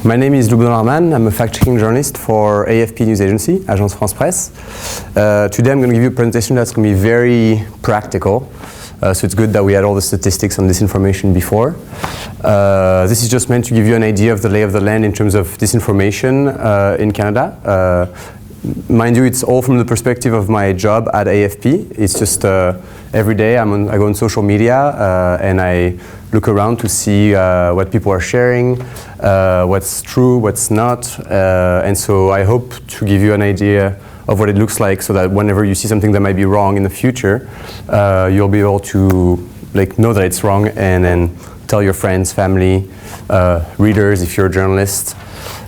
My name is Baudoin-Laarman. I'm a fact-checking journalist for AFP news agency, Agence France-Presse. Today I'm going to give you a presentation that's going to be very practical. So it's good that we had all the statistics on disinformation before. This is just meant to give you an idea of the lay of the land in terms of disinformation in Canada. Mind you, it's all from the perspective of my job at AFP. It's just every day I go on social media and I look around to see what people are sharing, what's true, what's not. And so I hope to give you an idea of what it looks like so that whenever you see something that might be wrong in the future, you'll be able to know that it's wrong and then tell your friends, family, readers if you're a journalist.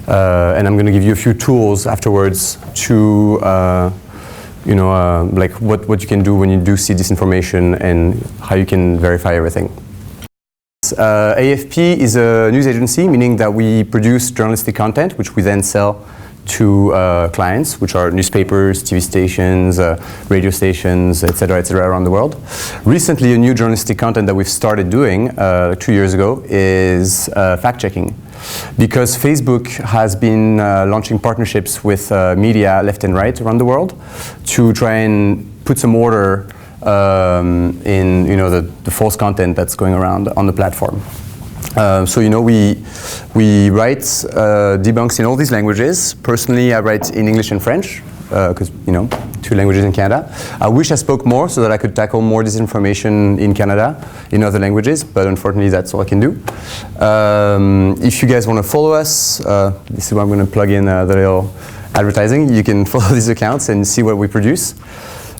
And I'm going to give you a few tools afterwards to, what you can do when you do see disinformation and how you can verify everything. AFP is a news agency, meaning that we produce journalistic content, which we then sell to clients, which are newspapers, TV stations, radio stations, etc., around the world. Recently, a new journalistic content that we've started doing 2 years ago is fact-checking. Because Facebook has been launching partnerships with media left and right around the world to try and put some order in the false content that's going around on the platform. We write debunks in all these languages. Personally, I write in English and French because two languages in Canada. I wish I spoke more so that I could tackle more disinformation in Canada in other languages, but unfortunately that's all I can do. If you guys want to follow us, this is where I'm going to plug in the little advertising. You can follow these accounts and see what we produce.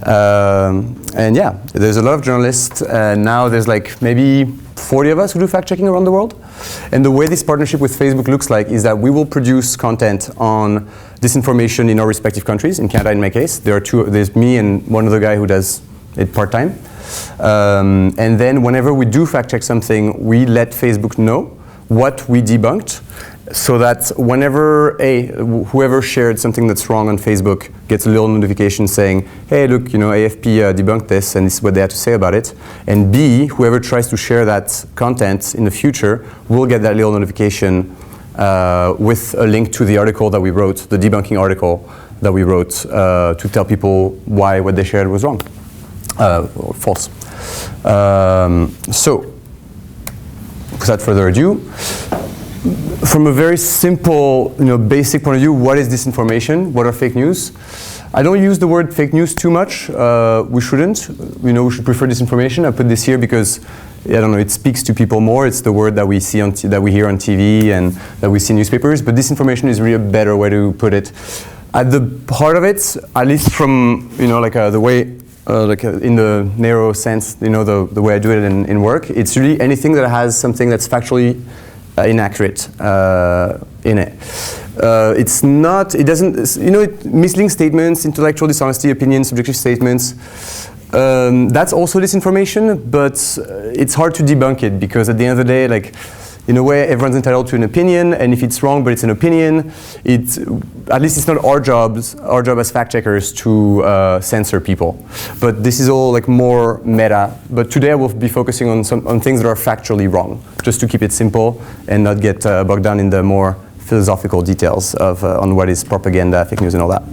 And yeah, there's a lot of journalists. Now there's maybe 40 of us who do fact-checking around the world. And the way this partnership with Facebook looks like is that we will produce content on disinformation in our respective countries. In Canada, in my case, there's me and one other guy who does it part-time. And then whenever we do fact-check something, we let Facebook know what we debunked, so that whenever whoever shared something that's wrong on Facebook gets a little notification saying, hey, look, AFP debunked this and this is what they had to say about it. And B, whoever tries to share that content in the future will get that little notification with a link to the article that we wrote, the debunking article that we wrote to tell people why what they shared was wrong or false. So, without further ado, from a very simple, basic point of view, what is disinformation? What are fake news? I don't use the word fake news too much. We shouldn't. We should prefer disinformation. I put this here because, it speaks to people more. It's the word that we see that we hear on TV and that we see in newspapers. But disinformation is really a better way to put it. At the heart of it, at least from the way. In the narrow sense, the way I do it in work, it's really anything that has something that's factually inaccurate in it. It's not, it doesn't, misleading statements, intellectual dishonesty, opinions, subjective statements, that's also disinformation, but it's hard to debunk it because at the end of the day, in a way, everyone's entitled to an opinion, and if it's wrong, but it's an opinion, at least it's not our job as fact-checkers to censor people. But this is all more meta. But today I will be focusing on things that are factually wrong, just to keep it simple and not get bogged down in the more philosophical details of on what is propaganda, fake news, and all that.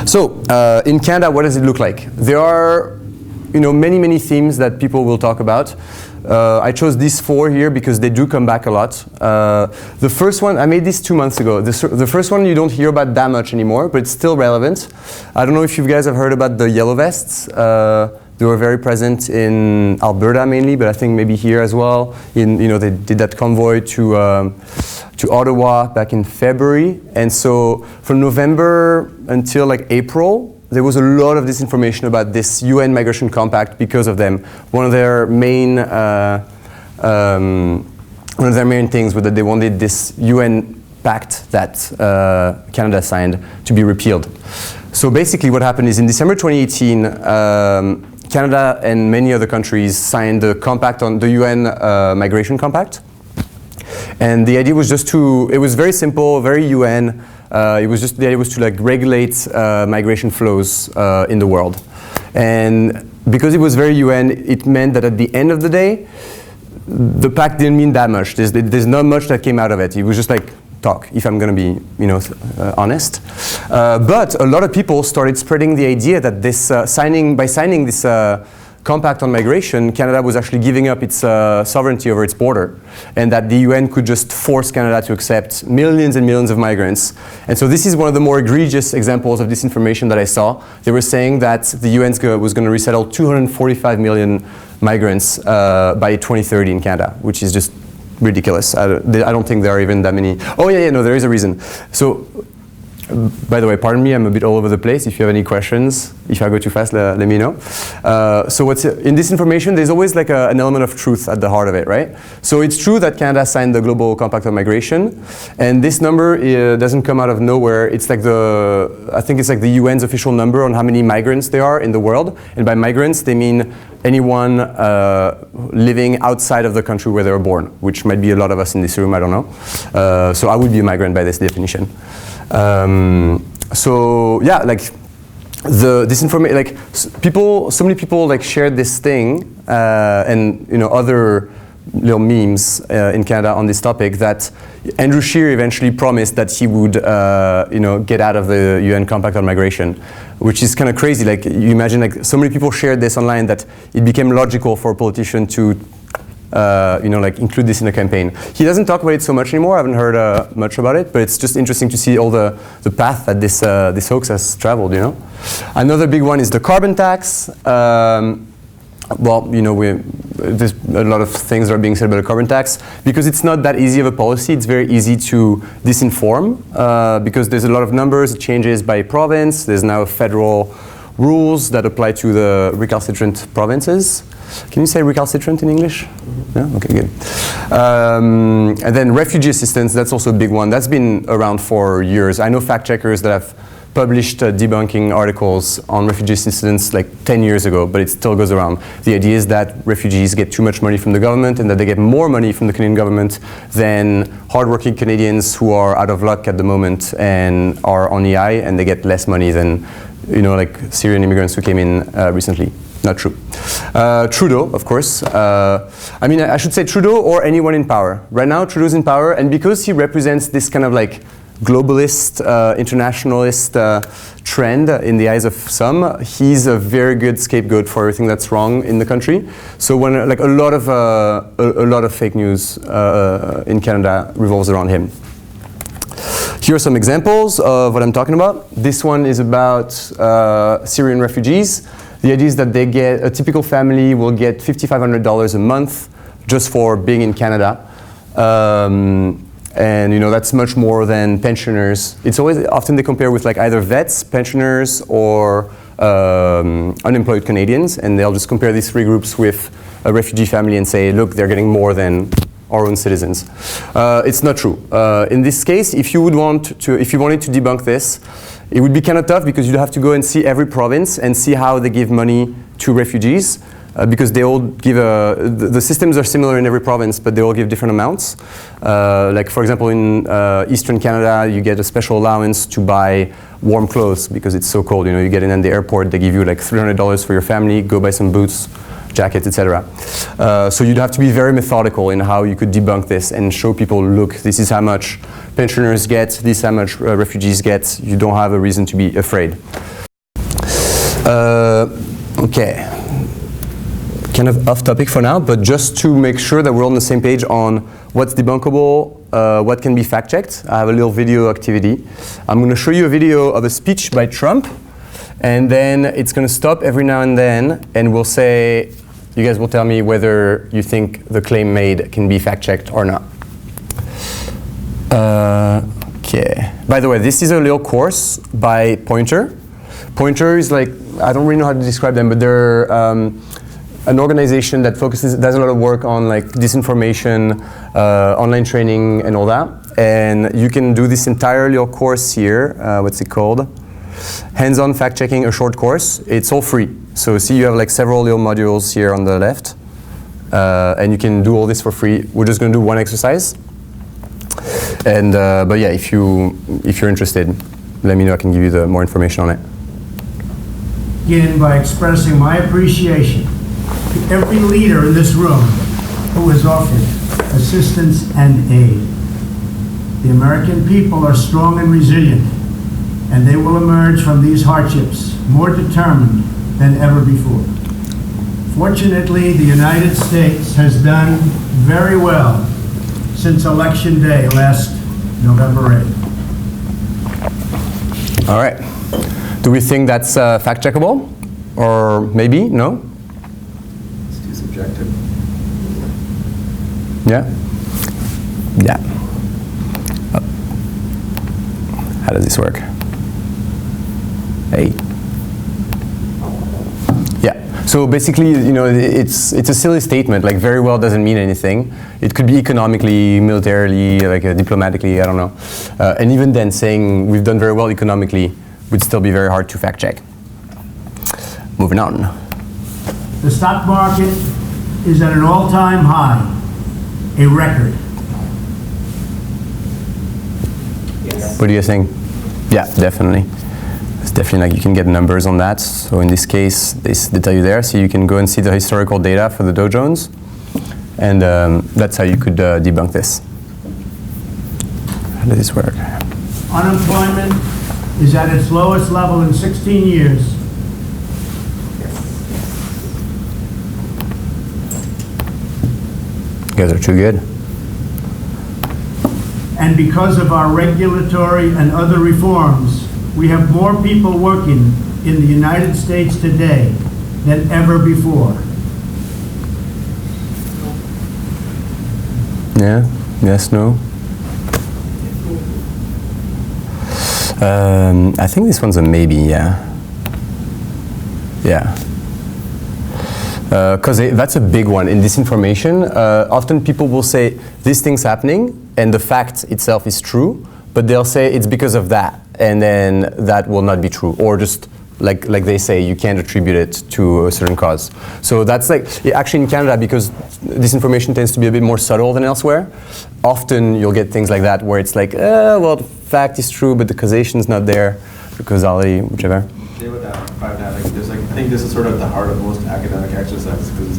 So in Canada, what does it look like? There are many themes that people will talk about. I chose these 4 here because they do come back a lot. The first one, I made this 2 months ago. The first one you don't hear about that much anymore, but it's still relevant. I don't know if you guys have heard about the yellow vests. They were very present in Alberta mainly, but I think maybe here as well. They did that convoy to Ottawa back in February. And so from November until April, there was a lot of disinformation about this UN migration compact because of them. One of their main things was that they wanted this UN pact that Canada signed to be repealed. So basically what happened is in December 2018, Canada and many other countries signed the compact on the UN migration compact. And the idea was it was very simple, very UN. The idea was to regulate migration flows in the world. And because it was very UN, it meant that at the end of the day, the pact didn't mean that much. There's not much that came out of it. It was just like talk, if I'm going to be, honest. But a lot of people started spreading the idea that this by signing this compact on migration, Canada was actually giving up its sovereignty over its border, and that the UN could just force Canada to accept millions and millions of migrants. And so this is one of the more egregious examples of disinformation that I saw. They were saying that the UN was going to resettle 245 million migrants by 2030 in Canada, which is just ridiculous. I don't think there are even that many. Oh yeah, no, there is a reason. So, by the way, pardon me, I'm a bit all over the place. If you have any questions, if I go too fast, let me know. So what's in disinformation, there's always like an element of truth at the heart of it, right? So it's true that Canada signed the Global Compact on Migration, and this number doesn't come out of nowhere. It's like I think it's like the UN's official number on how many migrants there are in the world. And by migrants, they mean anyone living outside of the country where they were born, which might be a lot of us in this room, I don't know. So I would be a migrant by this definition. So yeah, like the disinformation, like so many people like shared this thing and other little memes in Canada on this topic that Andrew Scheer eventually promised that he would get out of the UN Compact on Migration, which is kind of crazy. Like you imagine, like so many people shared this online that it became logical for a politician to like include this in a campaign. He doesn't talk about it so much anymore. I haven't heard much about it, but it's just interesting to see all the path that this hoax has traveled. Another big one is the carbon tax. Well, there's a lot of things that are being said about the carbon tax. Because it's not that easy of a policy, it's very easy to disinform because there's a lot of numbers, it changes by province. There's now federal rules that apply to the recalcitrant provinces. Can you say recalcitrant in English? Yeah, okay, good. And then refugee assistance, that's also a big one. That's been around for years. I know fact checkers that have published debunking articles on refugee assistance like 10 years ago, but it still goes around. The idea is that refugees get too much money from the government and that they get more money from the Canadian government than hardworking Canadians who are out of luck at the moment and are on EI, and they get less money than like Syrian immigrants who came in recently. Not true. Trudeau, of course. I should say Trudeau or anyone in power. Right now, Trudeau's in power, and because he represents this kind of like globalist, internationalist trend in the eyes of some, he's a very good scapegoat for everything that's wrong in the country. So when like a lot of fake news in Canada revolves around him. Here are some examples of what I'm talking about. This one is about Syrian refugees. The idea is that a typical family will get $5,500 a month just for being in Canada. And that's much more than pensioners. It's often they compare with like either vets, pensioners, or unemployed Canadians, and they'll just compare these three groups with a refugee family and say, look, they're getting more than our own citizens. It's not true. In this case, if you wanted to debunk this, it would be kind of tough because you'd have to go and see every province and see how they give money to refugees. Because they all give the systems are similar in every province, but they all give different amounts. Like for example, in Eastern Canada, you get a special allowance to buy warm clothes because it's so cold. You get in at the airport, they give you like $300 for your family, go buy some boots, jackets, etc. So you'd have to be very methodical in how you could debunk this and show people, look, this is how much pensioners get, this is how much refugees get. You don't have a reason to be afraid. Okay. Kind of off topic for now, but just to make sure that we're on the same page on what's debunkable, what can be fact-checked, I have a little video activity. I'm going to show you a video of a speech by Trump, and then it's going to stop every now and then, and we'll say, you guys will tell me whether you think the claim made can be fact-checked or not. Okay. By the way, this is a little course by Pointer. Pointer is like, I don't really know how to describe them, but they're an organization that does a lot of work on like disinformation, online training, and all that. And you can do this entire little course here. What's it called? Hands-on fact-checking, a short course. It's all free. So see, you have like several little modules here on the left, and you can do all this for free. We're just going to do one exercise. And but yeah, if you're interested, let me know. I can give you more information on it. Begin by expressing my appreciation to every leader in this room who has offered assistance and aid. The American people are strong and resilient, and they will emerge from these hardships more determined than ever before. Fortunately, the United States has done very well since Election Day last November 8th. All right. Do we think that's fact-checkable? Or maybe? No? It's too subjective. Yeah? Yeah. How does this work? Hey. Yeah. So basically, you know, it's a silly statement. Like, very well doesn't mean anything. It could be economically, militarily, like diplomatically, I don't know. And even then, saying we've done very well economically would still be very hard to fact check. Moving on. The stock market is at an all-time high, a record. Yes. What do you think? Yeah, definitely. It's definitely like you can get numbers on that. So in this case, they tell you there. So you can go and see the historical data for the Dow Jones. And that's how you could debunk this. How does this work? Unemployment is at its lowest level in 16 years. You guys are too good. And because of our regulatory and other reforms, we have more people working in the United States today than ever before. Yeah? Yes, no? I think this one's a maybe, yeah. Yeah. Because that's a big one. In disinformation, often people will say, this thing's happening, and the fact itself is true, but they'll say it's because of that, and then that will not be true. Or just, like they say, you can't attribute it to a certain cause. So that's like, actually in Canada, because disinformation tends to be a bit more subtle than elsewhere, often you'll get things like that, where it's like, well, the fact is true, but the causation's not there, the causality, whichever. They would find that, like, there's like, I think this is sort of the heart of most academic exercises, because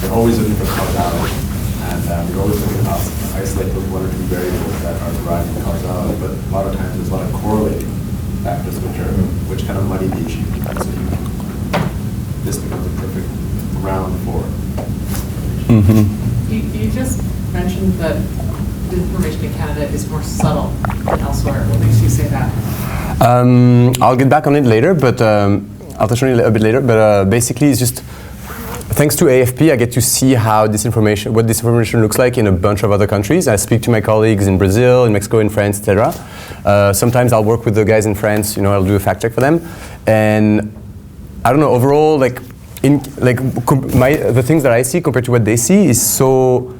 they're always looking for causality, and you're always looking to isolate those one or two variables that are deriving causality, but a lot of times there's a lot of correlating factors which kind of muddy the issue. So this becomes a perfect ground for. Mm-hmm. You just mentioned that disinformation in Canada is more subtle than elsewhere. What makes you say that? I'll get back on it later, but I'll touch on it a bit later. But basically, it's just thanks to AFP, I get to see how disinformation, what disinformation looks like in a bunch of other countries. I speak to my colleagues in Brazil, in Mexico, in France, etc. Sometimes I'll work with the guys in France. You know, I'll do a fact check for them, and I don't know. Overall, like the things that I see compared to what they see is so.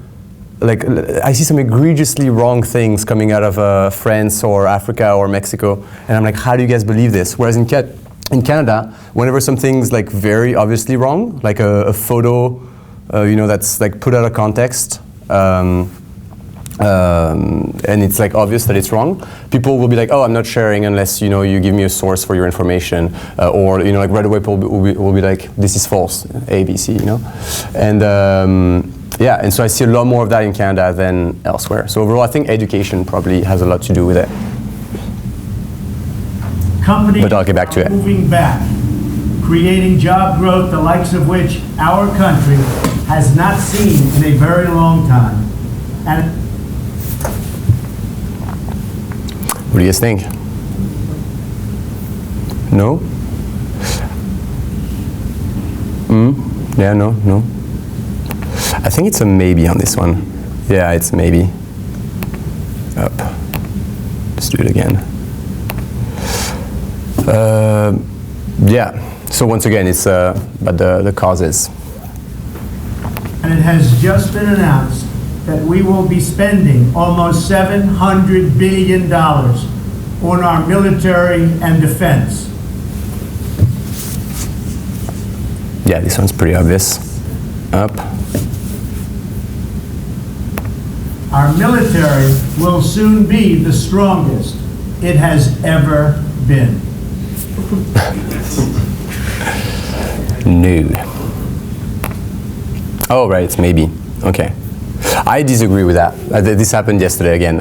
Like, I see some egregiously wrong things coming out of France or Africa or Mexico, and I'm like, how do you guys believe this? Whereas in Canada, whenever something's like very obviously wrong, like a photo, you know, that's like put out of context, and it's like obvious that it's wrong, people will be like, oh, I'm not sharing unless, you know, you give me a source for your information, or, you know, like right away people will be like, this is false, A, B, C, you know, and. Yeah, and so I see a lot more of that in Canada than elsewhere. So overall, I think education probably has a lot to do with it. Companies But I'll get back to it. moving back, creating job growth, the likes of which our country has not seen in a very long time. And What do you guys think? No? Yeah, no. I think it's a maybe on this one. Yeah, it's a maybe. Up. Let's do it again. Yeah. So once again, it's about the causes. And it has just been announced that we will be spending almost $700 billion on our military and defense. Yeah, this one's pretty obvious. Up. Our military will soon be the strongest it has ever been. No. Oh, right, it's maybe. Okay. I disagree with that. This happened yesterday again.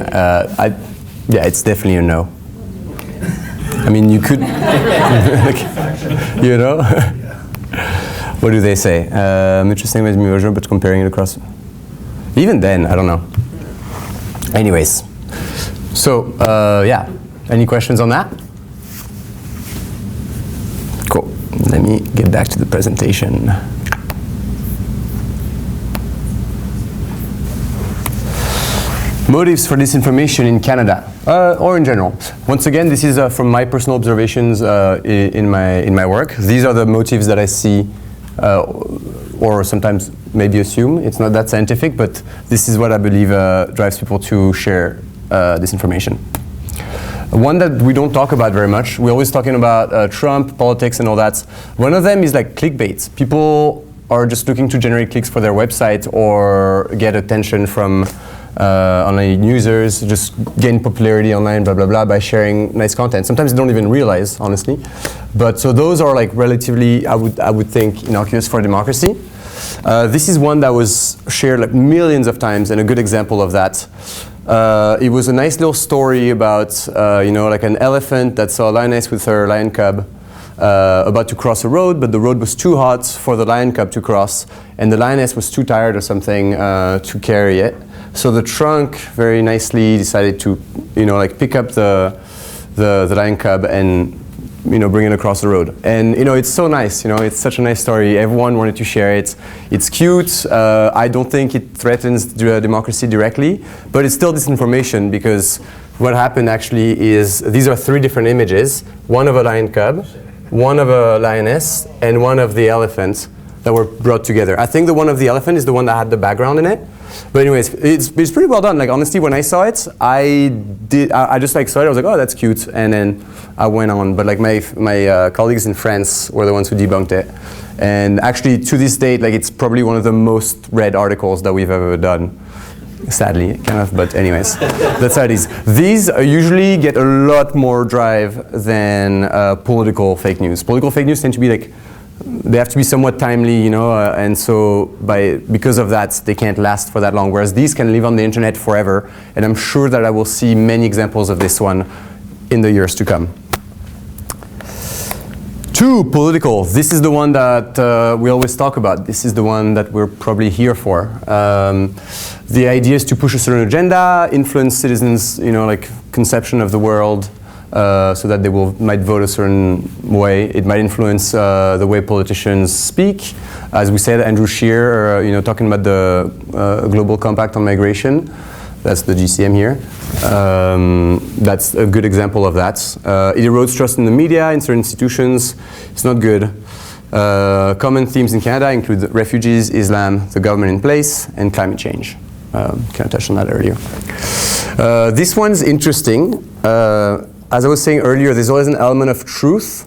Yeah, it's definitely a no. I mean, you could, like, you know? What do they say? Interesting with version, but comparing it across. Even then, I don't know. Anyways, so yeah, any questions on that? Cool. Let me get back to the presentation. Motives for disinformation in Canada, or in general. Once again, this is from my personal observations in my work. These are the motives that I see, or sometimes maybe assume. It's not that scientific, but this is what I believe drives people to share disinformation. One that we don't talk about very much, we're always talking about Trump, politics and all that. One of them is like clickbait. People are just looking to generate clicks for their website or get attention from online users, just gain popularity online, blah, blah, blah, by sharing nice content. Sometimes they don't even realize, honestly. But so those are like relatively, I would think, innocuous for democracy. This is one that was shared like millions of times, and a good example of that. It was a nice little story about, like an elephant that saw a lioness with her lion cub about to cross a road, but the road was too hot for the lion cub to cross, and the lioness was too tired or something to carry it. So the trunk very nicely decided to, pick up the lion cub and, bring it across the road. And, it's so nice, it's such a nice story. Everyone wanted to share it. It's cute. I don't think it threatens democracy directly, but it's still disinformation because what happened actually is these are 3 different images, one of a lion cub, one of a lioness, and one of the elephants that were brought together. I think the one of the elephant is the one that had the background in it. But anyways, it's pretty well done. Like honestly, when I saw it, I just like saw it. I was like, oh, that's cute, and then I went on. But like my colleagues in France were the ones who debunked it, and actually to this date, like it's probably one of the most read articles that we've ever done. Sadly, kind of. But anyways, that's how it is. These usually get a lot more drive than political fake news. Political fake news tend to be like, they have to be somewhat timely, and so because of that, they can't last for that long, whereas these can live on the internet forever, and I'm sure that I will see many examples of this one in the years to come. 2, political. This is the one that we always talk about. This is the one that we're probably here for. The idea is to push a certain agenda, influence citizens, like conception of the world, so that they might vote a certain way. It might influence the way politicians speak. As we said, Andrew Scheer, talking about the Global Compact on Migration. That's the GCM here. That's a good example of that. It erodes trust in the media, in certain institutions. It's not good. Common themes in Canada include refugees, Islam, the government in place, and climate change. Kind of touched on that earlier. This one's interesting. As I was saying earlier, there's always an element of truth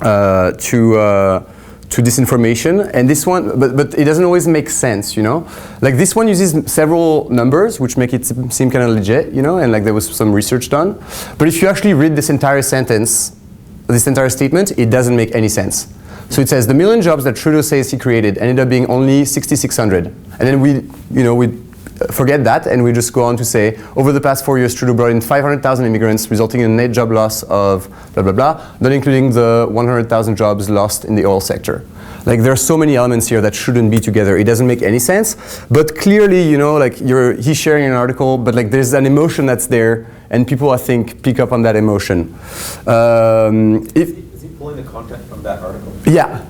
to disinformation, and this one, but it doesn't always make sense, Like this one uses several numbers, which make it seem kind of legit, and like there was some research done. But if you actually read this entire sentence, this entire statement, it doesn't make any sense. So it says the million jobs that Trudeau says he created ended up being only 6,600, and then we forget that, and we just go on to say, over the past 4 years, Trudeau brought in 500,000 immigrants, resulting in a net job loss of blah, blah, blah, not including the 100,000 jobs lost in the oil sector. Like, there are so many elements here that shouldn't be together. It doesn't make any sense, but clearly, he's sharing an article, but like, there's an emotion that's there, and people, I think, pick up on that emotion. Is he pulling the content from that article? Yeah.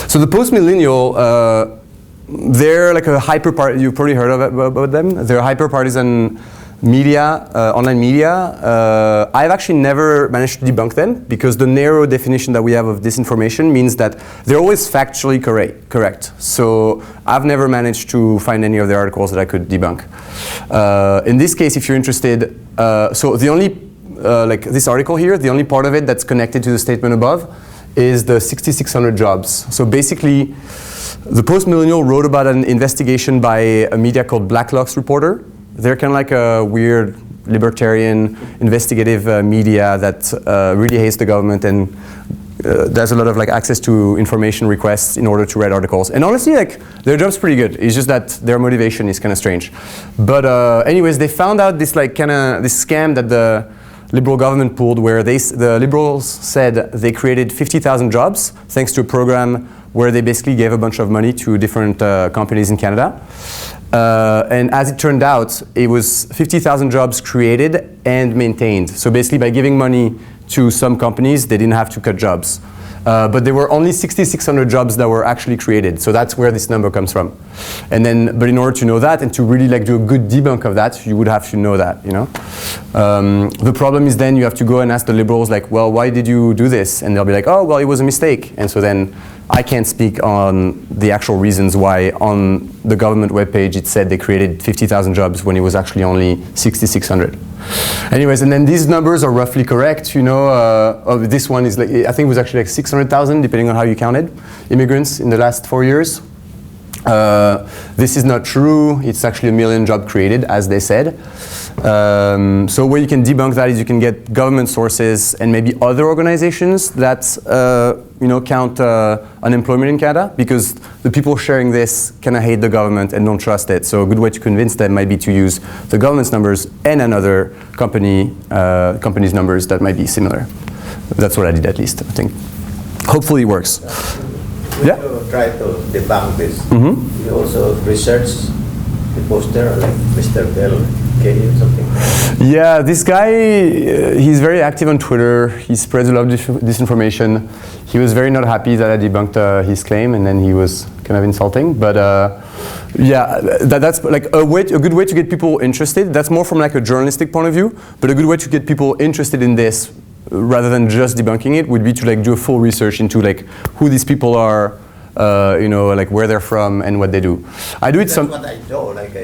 So the post-millennial, they're like a hyper-party, you've probably heard about them. They're hyper-partisan media, online media. I've actually never managed to debunk them because the narrow definition that we have of disinformation means that they're always factually correct. So I've never managed to find any of their articles that I could debunk. In this case, if you're interested, so the only, like this article here, the only part of it that's connected to the statement above is the 6,600 jobs. So basically, the Post-Millennial wrote about an investigation by a media called Blacklock's Reporter. They're kind of like a weird libertarian investigative media that really hates the government and there's a lot of like access to information requests in order to write articles. And honestly, like their job's pretty good. It's just that their motivation is kind of strange. But anyways, they found out this like this scam that the Liberal government pulled, where the Liberals said they created 50,000 jobs thanks to a program where they basically gave a bunch of money to different companies in Canada. And as it turned out, it was 50,000 jobs created and maintained. So basically by giving money to some companies, they didn't have to cut jobs. But there were only 6,600 jobs that were actually created. So that's where this number comes from. And then, but in order to know that and to really like do a good debunk of that, you would have to know that, you know. The problem is then you have to go and ask the Liberals like, well, why did you do this? And they'll be like, oh, well, it was a mistake. And so then I can't speak on the actual reasons why on the government webpage it said they created 50,000 jobs when it was actually only 6,600. Anyways, and then these numbers are roughly correct, you know. This one is like, I think it was actually like 600,000, depending on how you counted, immigrants in the last 4 years. This is not true. It's actually 1 million jobs created, as they said. So where you can debunk that is you can get government sources and maybe other organizations that you know, count unemployment in Canada, because the people sharing this kind of hate the government and don't trust it. So a good way to convince them might be to use the government's numbers and another company's numbers that might be similar. That's what I did, at least, I think. Hopefully it works. When you try to debunk this, you also research the poster like Mr. Bell, Kenny or something? Yeah, this guy, he's very active on Twitter. He spreads a lot of disinformation. He was very not happy that I debunked his claim, and then he was kind of insulting. But yeah, that's like a good way to get people interested. That's more from like a journalistic point of view, but a good way to get people interested in this rather than just debunking it would be to like do a full research into like who these people are, you know, like where they're from and what they do. I do it That's what I do. Like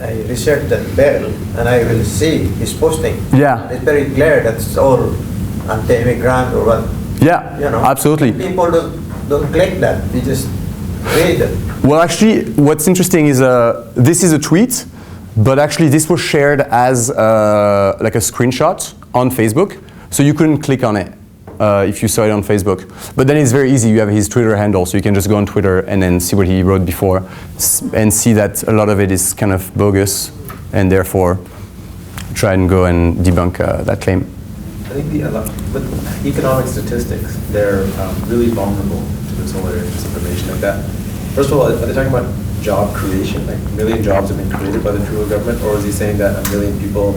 I research that Bell and I will see his posting. Yeah. It's very clear that's all anti-immigrant or what. Yeah, you know, absolutely. People don't click that. They just read it. Well, actually, what's interesting is this is a tweet, but actually this was shared as like a screenshot on Facebook, so you couldn't click on it if you saw it on Facebook. But then it's very easy. You have his Twitter handle, so you can just go on Twitter and then see what he wrote before and see that a lot of it is kind of bogus, and therefore try and go and debunk that claim. I think with economic statistics, they're really vulnerable to this whole area of disinformation like that. First of all, are they talking about job creation, like 1 million jobs have been created by the Trudeau government, or is he saying that 1 million people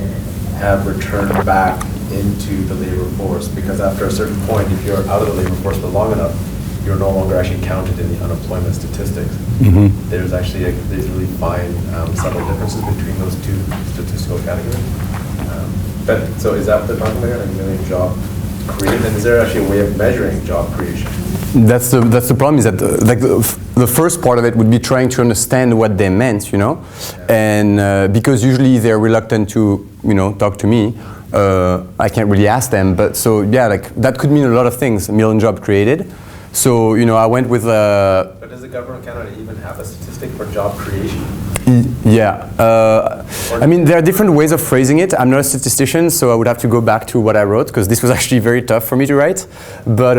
have returned back into the labor force? Because after a certain point, if you're out of the labor force for long enough, you're no longer actually counted in the unemployment statistics. There's actually there's really fine subtle differences between those two statistical categories. But so is that what they're talking about, like 1 million job created? And is there actually a way of measuring job creation? That's the problem, is that the first part of it would be trying to understand what they meant, you know, and because usually they're reluctant to, you know, talk to me. I can't really ask them, but so yeah, like that could mean a lot of things. 1 million jobs created. So you know, I went with. But does the government of Canada even have a statistic for job creation? Yeah, I mean, there are different ways of phrasing it. I'm not a statistician, so I would have to go back to what I wrote, because this was actually very tough for me to write. But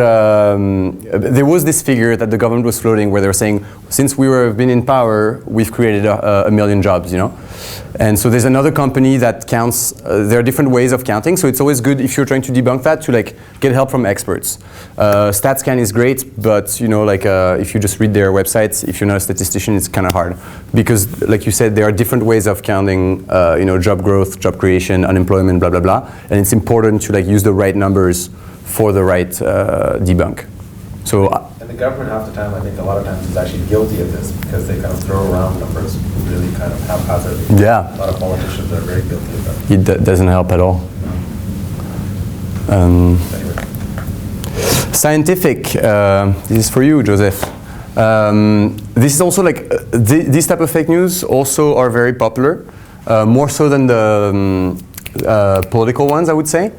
there was this figure that the government was floating where they were saying, since we have been in power, we've created 1 million jobs, you know? And so there's another company that counts, there are different ways of counting, so it's always good if you're trying to debunk that to like get help from experts. StatsCan is great, but you know, like if you just read their websites, if you're not a statistician, it's kind of hard. Because like you said, there are different ways of counting, you know, job growth, job creation, unemployment, blah, blah, blah. And it's important to like use the right numbers for the right debunk. So. And the government half the time, I think a lot of times is actually guilty of this because they kind of throw around numbers really kind of haphazardly. Yeah. A lot of politicians are very guilty of that. It doesn't help at all. Anyway. Scientific, this is for you, Joseph. This is also like, these type of fake news also are very popular, more so than the political ones, I would say.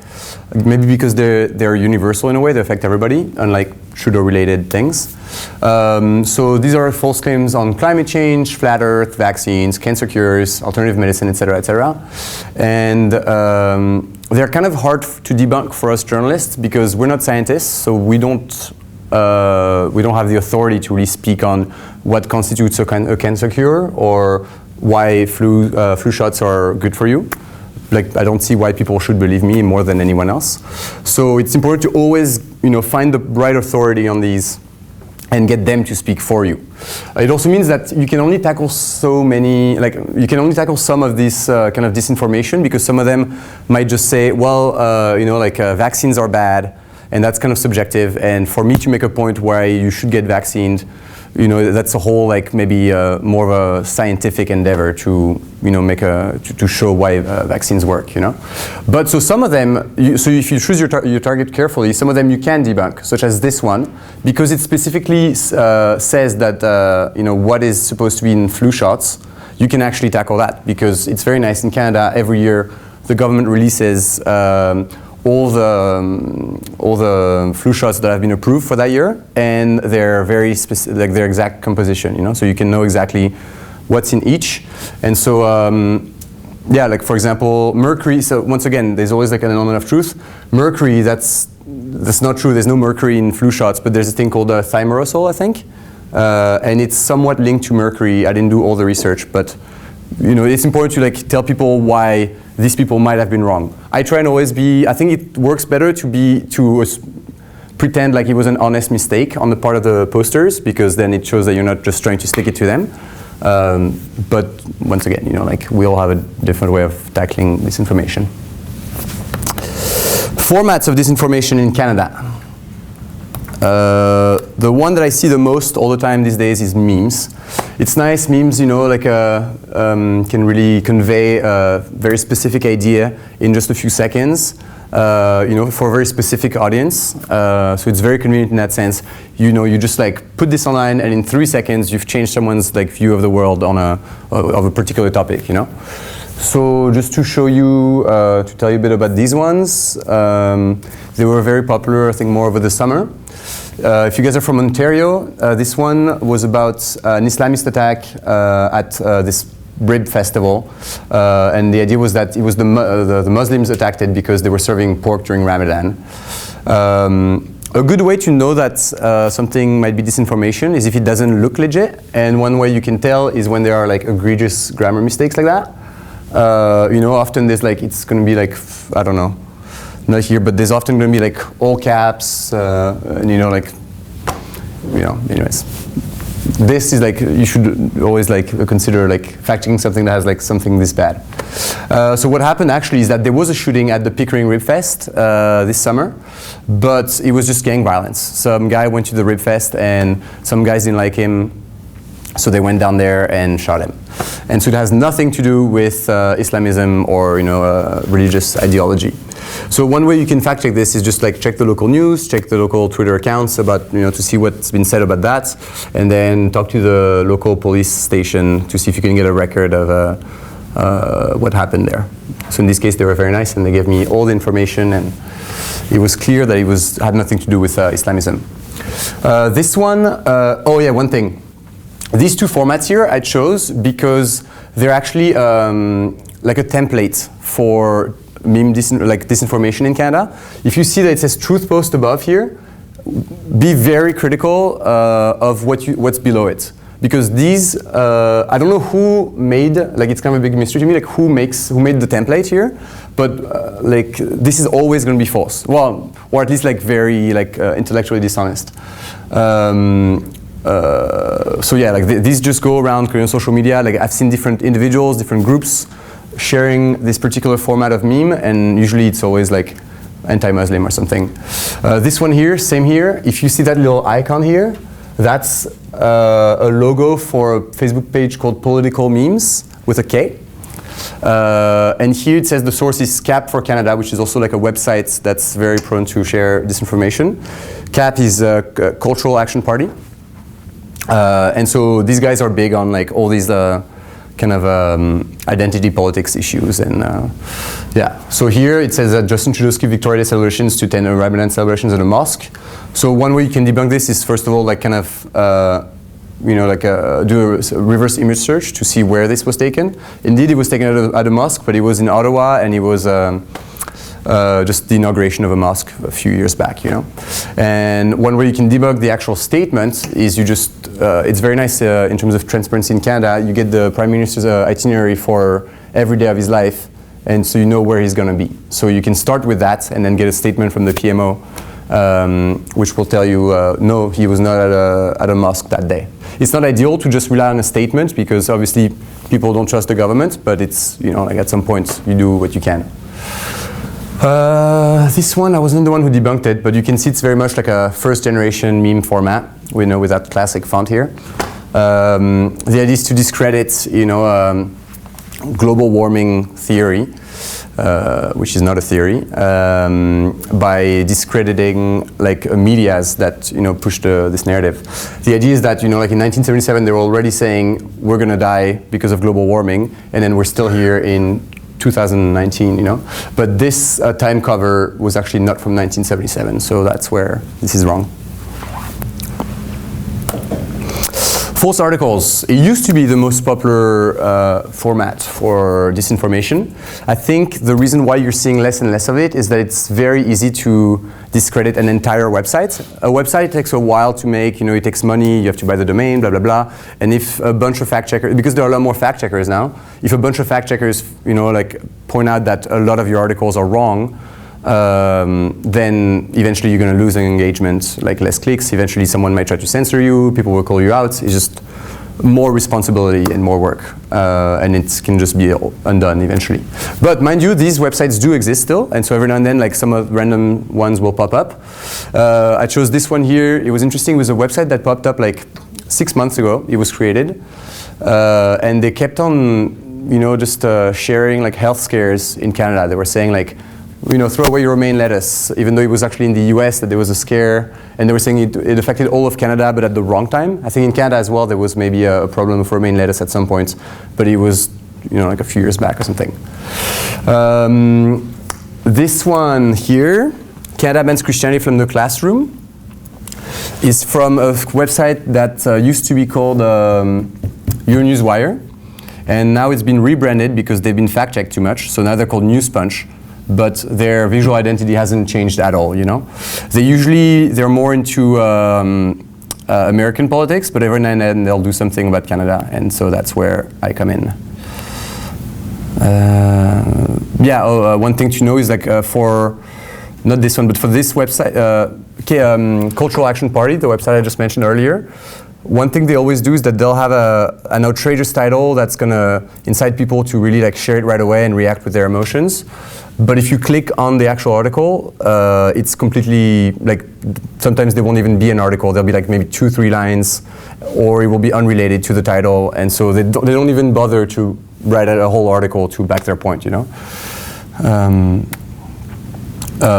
Maybe because they're universal in a way, they affect everybody, unlike Trudeau-related things. So these are false claims on climate change, flat earth, vaccines, cancer cures, alternative medicine, etc., etc. And they're kind of hard to debunk for us journalists because we're not scientists, so we don't have the authority to really speak on what constitutes a cancer cure or why flu shots are good for you. Like, I don't see why people should believe me more than anyone else. So it's important to always, find the right authority on these and get them to speak for you. It also means that you can only tackle some of this kind of disinformation because some of them might just say, well, vaccines are bad, and that's kind of subjective. And for me to make a point why you should get vaccinated, that's a whole maybe more of a scientific endeavor to to show why vaccines work. But so some of them, so if you choose your target carefully, some of them you can debunk, such as this one, because it specifically says that what is supposed to be in flu shots. You can actually tackle that because it's very nice in Canada. Every year, the government releases all the flu shots that have been approved for that year, and they're very specific, their exact composition. So you can know exactly what's in each. And so, for example, mercury. So once again, there's always an element of truth. Mercury, that's not true. There's no mercury in flu shots, but there's a thing called thimerosal, I think, and it's somewhat linked to mercury. I didn't do all the research, but it's important to tell people why these people might have been wrong. I try and always I think it works better to pretend like it was an honest mistake on the part of the posters, because then it shows that you're not just trying to stick it to them. But once again, we all have a different way of tackling disinformation. Formats of disinformation in Canada. The one that I see the most all the time these days is memes. It's nice, memes, can really convey a very specific idea in just a few seconds, for a very specific audience. So it's very convenient in that sense. You just put this online, and in 3 seconds you've changed someone's view of the world of a particular topic. So just to show you, to tell you a bit about these ones, they were very popular, I think, more over the summer. If you guys are from Ontario, this one was about an Islamist attack at this rib festival, and the idea was that it was the Muslims attacked it because they were serving pork during Ramadan. A good way to know that something might be disinformation is if it doesn't look legit, and one way you can tell is when there are egregious grammar mistakes like that. Often there's it's going to be I don't know, not here, but there's often going to be all caps, and anyways. This is you should always consider fact-checking something that has something this bad. So what happened actually is that there was a shooting at the Pickering Rib Fest this summer, but it was just gang violence. Some guy went to the Rib Fest and some guys didn't like him, so they went down there and shot him. And so it has nothing to do with Islamism or religious ideology. So one way you can fact check this is just check the local news, check the local Twitter accounts about to see what's been said about that, and then talk to the local police station to see if you can get a record of what happened there. So in this case, they were very nice and they gave me all the information, and it was clear that it had nothing to do with Islamism. This one, one thing. These two formats here I chose because they're actually like a template for meme disinformation in Canada. If you see that it says truth post above here, be very critical of what's below it. Because these, I don't know who made, it's kind of a big mystery to me, who made the template here, but this is always going to be false. Well, or at least very intellectually dishonest. So yeah, these just go around Korean social media. I've seen different individuals, different groups sharing this particular format of meme, and usually it's always anti-Muslim or something. This one here, same here. If you see that little icon here, that's a logo for a Facebook page called Political Memes with a K. And here it says the source is CAP for Canada, which is also a website that's very prone to share disinformation. CAP is a Cultural Action Party. And so these guys are big on all these kind of identity politics issues, and yeah. So here it says that Justin Trudeau's Victoria Day celebrations to attend Ramadan celebrations at a mosque. So one way you can debunk this is first of all do a reverse image search to see where this was taken. Indeed, it was taken at a mosque, but it was in Ottawa, and it was just the inauguration of a mosque a few years back, you know. And one way you can debug the actual statement is you just, it's very nice in terms of transparency in Canada. You get the Prime Minister's itinerary for every day of his life, and so you know where he's going to be. So you can start with that and then get a statement from the PMO, which will tell you, no, he was not at a mosque that day. It's not ideal to just rely on a statement because obviously people don't trust the government, but it's, you know, like at some point you do what you can. This one, I wasn't the one who debunked it, but you can see it's very much like a first generation meme format, we know, with that classic font here. The idea is to discredit, you know, global warming theory, which is not a theory, by discrediting like medias that, you know, push this narrative. The idea is that, you know, like in 1977 they were already saying we're going to die because of global warming, and then we're still here in 2019, you know. But this time cover was actually not from 1977, so that's where this is wrong. False articles. It used to be the most popular format for disinformation. I think the reason why you're seeing less and less of it is that it's very easy to discredit an entire website. A website takes a while to make, you know, it takes money, you have to buy the domain, blah, blah, blah. And if a bunch of fact checkers, because there are a lot more fact checkers now, if a bunch of fact checkers, you know, like point out that a lot of your articles are wrong, then eventually you're going to lose an engagement, like less clicks. Eventually someone might try to censor you, people will call you out. It's just more responsibility and more work, and it can just be undone eventually. But mind you, these websites do exist still, and so every now and then like some of random ones will pop up. I chose this one here. It was interesting. It was a website that popped up like 6 months ago. It was created, and they kept on, you know, just sharing like health scares in Canada. They were saying like, you know, throw away your romaine lettuce, even though it was actually in the US that there was a scare, and they were saying it affected all of Canada, but at the wrong time. I think in Canada as well, there was maybe a problem with romaine lettuce at some point, but it was, you know, like a few years back or something. This one here, Canada bans Christianity from the classroom, is from a website that used to be called Euronewswire, and now it's been rebranded because they've been fact-checked too much, so now they're called Newspunch. But their visual identity hasn't changed at all, you know. They're more into American politics, but every now and then they'll do something about Canada, and so that's where I come in. One thing to know is like for, not this one, but for this website, Cultural Action Party, the website I just mentioned earlier, one thing they always do is that they'll have an outrageous title that's gonna incite people to really like share it right away and react with their emotions. But if you click on the actual article, it's completely, like, sometimes there won't even be an article. There'll be like maybe 2-3 lines, or it will be unrelated to the title, and so they don't even bother to write a whole article to back their point, you know.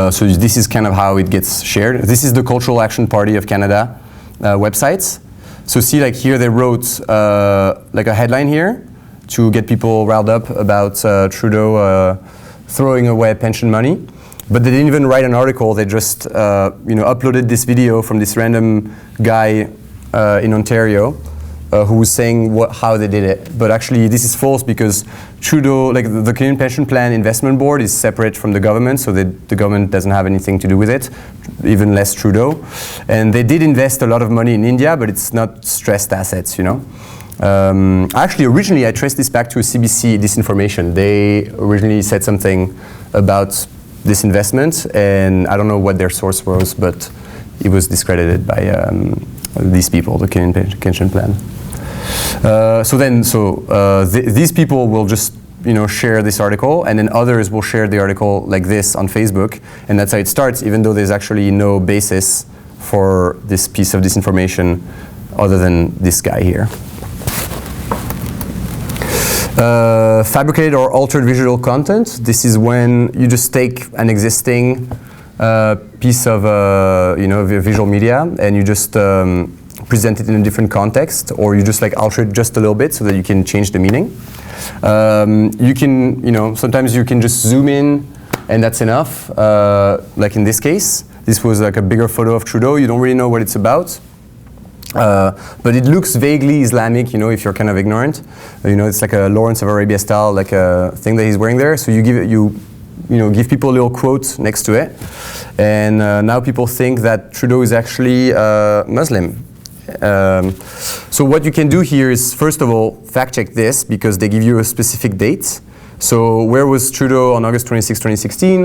So this is kind of how it gets shared. This is the Cultural Action Party of Canada websites. So see, like here they wrote like a headline here to get people riled up about Trudeau throwing away pension money, but they didn't even write an article. They just you know, uploaded this video from this random guy in Ontario who was saying how they did it. But actually this is false because Trudeau, like the Canadian Pension Plan Investment Board is separate from the government, so the government doesn't have anything to do with it, even less Trudeau. And they did invest a lot of money in India, but it's not stressed assets, you know. Actually, originally I traced this back to a CBC Disinformation. They originally said something about this investment, and I don't know what their source was, but it was discredited by these people, the Canadian Pension Plan. These people will just, you know, share this article, and then others will share the article like this on Facebook, and that's how it starts, even though there's actually no basis for this piece of disinformation other than this guy here. Fabricated or altered visual content. This is when you just take an existing piece of you know, visual media and you just present it in a different context, or you just like alter it just a little bit so that you can change the meaning. You can, you know, sometimes you can just zoom in and that's enough. Like in this case, this was like a bigger photo of Trudeau. You don't really know what it's about. But it looks vaguely Islamic, you know, if you're kind of ignorant. You know, it's like a Lawrence of Arabia style, like a thing that he's wearing there. So you give people a little quote next to it. And now people think that Trudeau is actually Muslim. So what you can do here is, first of all, fact check this, because they give you a specific date. So where was Trudeau on August 26, 2016?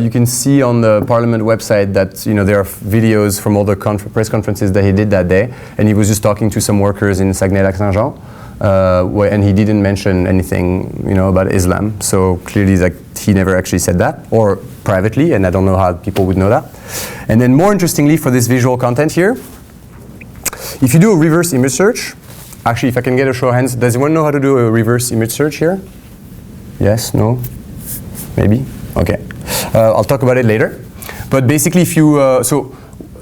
You can see on the Parliament website that there are videos from all the press conferences that he did that day, and he was just talking to some workers in Saguenay-Lac-Saint-Jean, and he didn't mention anything about Islam. So clearly, he never actually said that, or privately, and I don't know how people would know that. And then more interestingly, for this visual content here, if you do a reverse image search, actually, if I can get a show of hands, does anyone know how to do a reverse image search here? Yes, no, maybe? Okay. I'll talk about it later. But basically, if you, so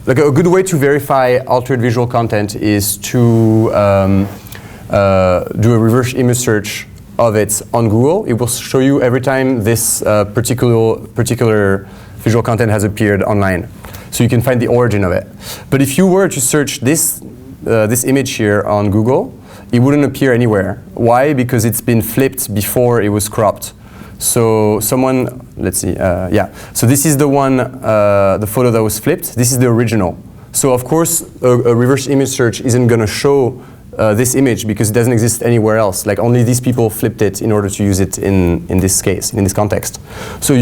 a good way to verify altered visual content is to do a reverse image search of it on Google. It will show you every time this particular visual content has appeared online. So you can find the origin of it. But if you were to search this image here on Google, it wouldn't appear anywhere. Why? Because it's been flipped before it was cropped. So someone, let's see, yeah. So this is the one, the photo that was flipped. This is the original. So of course, a reverse image search isn't going to show this image because it doesn't exist anywhere else. Like only these people flipped it in order to use it in this case, in this context. So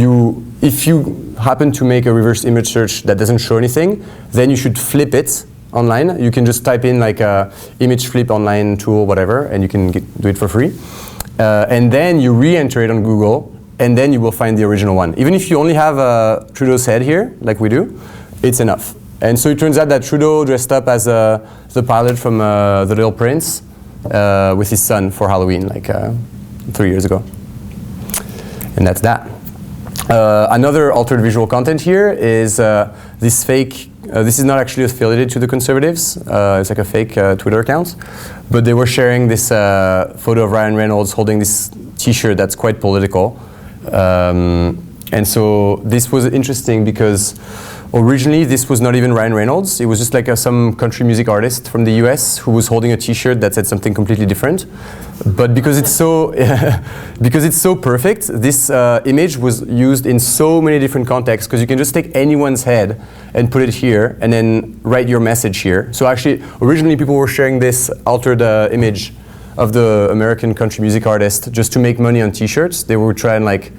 if you happen to make a reverse image search that doesn't show anything, then you should flip it online. You can just type in like a image flip online tool, whatever, and you can do it for free. And then you re-enter it on Google, and then you will find the original one. Even if you only have Trudeau's head here, like we do, it's enough. And so it turns out that Trudeau dressed up as the pilot from The Little Prince with his son for Halloween, like 3 years ago. And that's that. Another altered visual content here is this fake. This is not actually affiliated to the Conservatives. It's like a fake Twitter account. But they were sharing this photo of Ryan Reynolds holding this T-shirt that's quite political. And so this was interesting because originally this was not even Ryan Reynolds. It was just like some country music artist from the US who was holding a T-shirt that said something completely different. But because it's so perfect, this image was used in so many different contexts because you can just take anyone's head and put it here and then write your message here. So actually, originally people were sharing this altered image of the American country music artist just to make money on T-shirts. They would try and like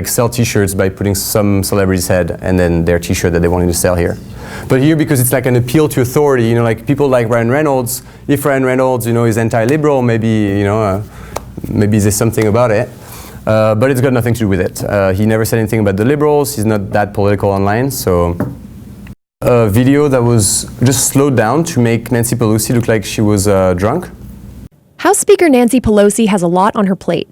sell T-shirts by putting some celebrity's head and then their T-shirt that they wanted to sell here. But here, because it's like an appeal to authority, like people like Ryan Reynolds, if Ryan Reynolds, is anti-liberal, maybe, maybe there's something about it. But it's got nothing to do with it. He never said anything about the liberals. He's not that political online, so. A video that was just slowed down to make Nancy Pelosi look like she was drunk. House Speaker Nancy Pelosi has a lot on her plate.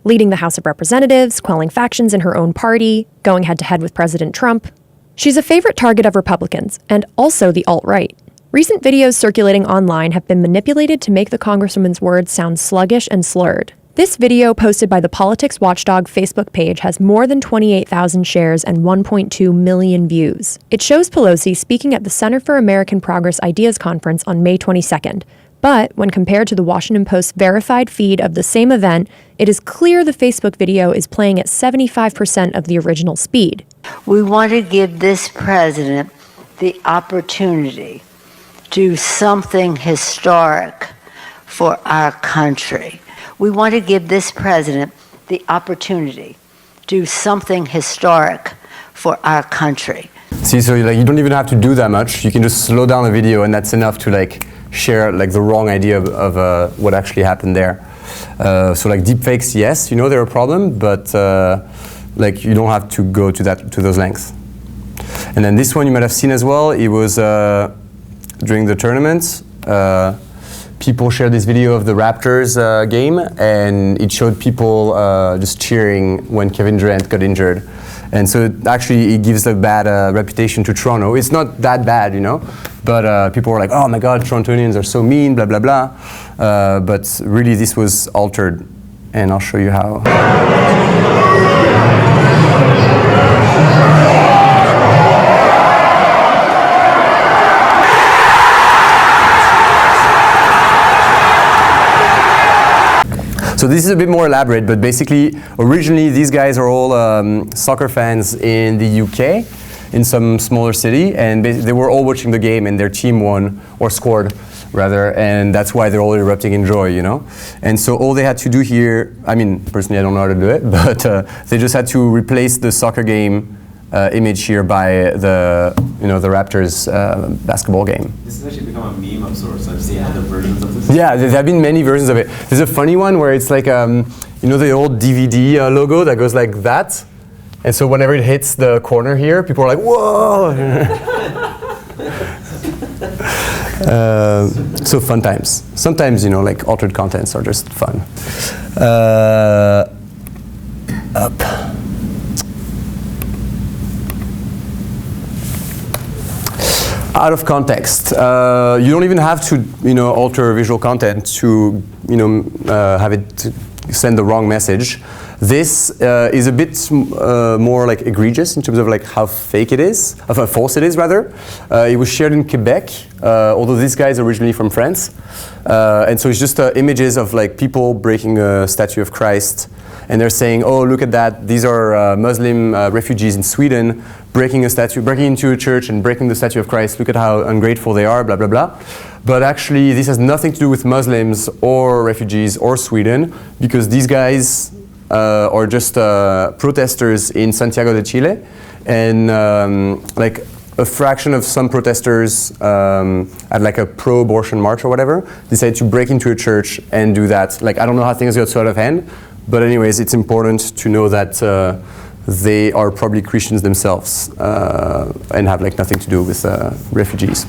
Leading the House of Representatives, quelling factions in her own party, going head-to-head with President Trump. She's a favorite target of Republicans, and also the alt-right. Recent videos circulating online have been manipulated to make the Congresswoman's words sound sluggish and slurred. This video, posted by the Politics Watchdog Facebook page, has more than 28,000 shares and 1.2 million views. It shows Pelosi speaking at the Center for American Progress Ideas Conference on May 22nd. But when compared to the Washington Post's verified feed of the same event, it is clear the Facebook video is playing at 75% of the original speed. We want to give this president the opportunity to do something historic for our country. We want to give this president the opportunity to do something historic for our country. See, so you don't even have to do that much. You can just slow down the video, and that's enough to share the wrong idea of what actually happened there. So deepfakes, yes, they're a problem, but you don't have to go to those lengths. And then this one you might have seen as well. It was during the tournament. People shared this video of the Raptors game, and it showed people just cheering when Kevin Durant got injured. And so it gives a bad reputation to Toronto. It's not that bad, but people were like, oh my God, Torontonians are so mean, blah, blah, blah. But really this was altered, and I'll show you how. So this is a bit more elaborate, but basically, originally these guys are all soccer fans in the UK, in some smaller city, and they were all watching the game, and their team won, or scored, rather, and that's why they're all erupting in joy, you know? And so all they had to do here, I mean, personally I don't know how to do it, but they just had to replace the soccer game image here by the Raptors basketball game. This has actually become a meme of sorts. I've seen other versions of this. Yeah, there have been many versions of it. There's a funny one where it's like, you know the old DVD logo that goes like that? And so whenever it hits the corner here, people are like, whoa! So fun times. Sometimes, you know, like altered contents are just fun. Up. Out of context. You don't even have to, you know, alter visual content to, you know, have it send the wrong message. This is a bit more like egregious in terms of like how fake it is, false it is rather. It was shared in Quebec, although this guy is originally from France. And so it's just images of like people breaking a statue of Christ. And they're saying, oh, look at that. These are Muslim refugees in Sweden breaking into a church and breaking the statue of Christ. Look at how ungrateful they are, blah, blah, blah. But actually, this has nothing to do with Muslims or refugees or Sweden, because these guys are just protesters in Santiago de Chile. And like a fraction of some protesters at like a pro-abortion march or whatever decided to break into a church and do that. Like, I don't know how things got so out of hand. But anyways, it's important to know that they are probably Christians themselves and have like nothing to do with refugees.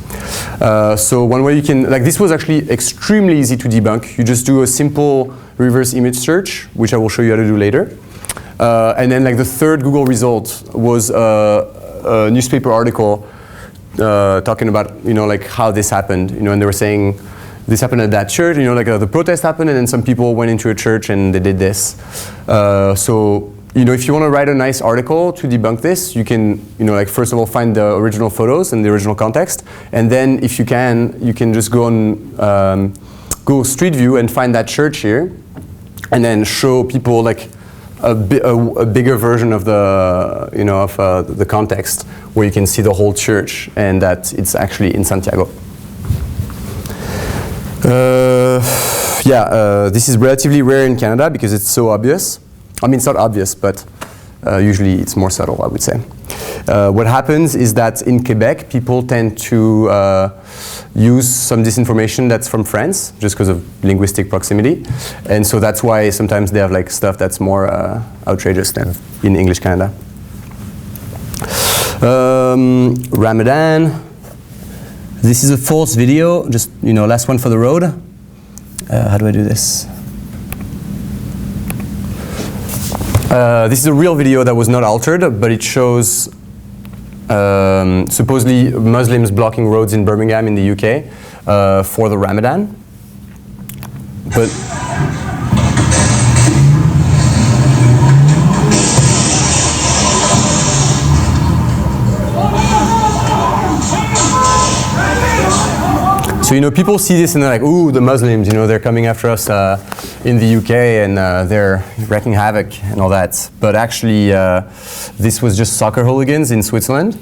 So one way you can, like this was actually extremely easy to debunk. You just do a simple reverse image search, which I will show you how to do later. And then like the third Google result was a newspaper article talking about, you know, like how this happened, you know, and they were saying, this happened at that church, you know, like the protest happened and then some people went into a church and they did this. So, you know, if you want to write a nice article to debunk this, you can, you know, like first of all find the original photos and the original context. And then if you can just go on Google Street View and find that church here and then show people like a bigger version of the, you know, of the context where you can see the whole church and that it's actually in Santiago. This is relatively rare in Canada because it's so obvious. I mean, it's not obvious, but usually it's more subtle, I would say. What happens is that in Quebec, people tend to use some disinformation that's from France, just because of linguistic proximity. And so that's why sometimes they have like stuff that's more outrageous than in English Canada. Ramadan. This is a false video, just, you know, last one for the road. How do I do this? This is a real video that was not altered, but it shows supposedly Muslims blocking roads in Birmingham in the UK for the Ramadan. But so, you know, people see this and they're like, ooh, the Muslims, you know, they're coming after us in the UK and they're wreaking havoc and all that. But actually, this was just soccer hooligans in Switzerland.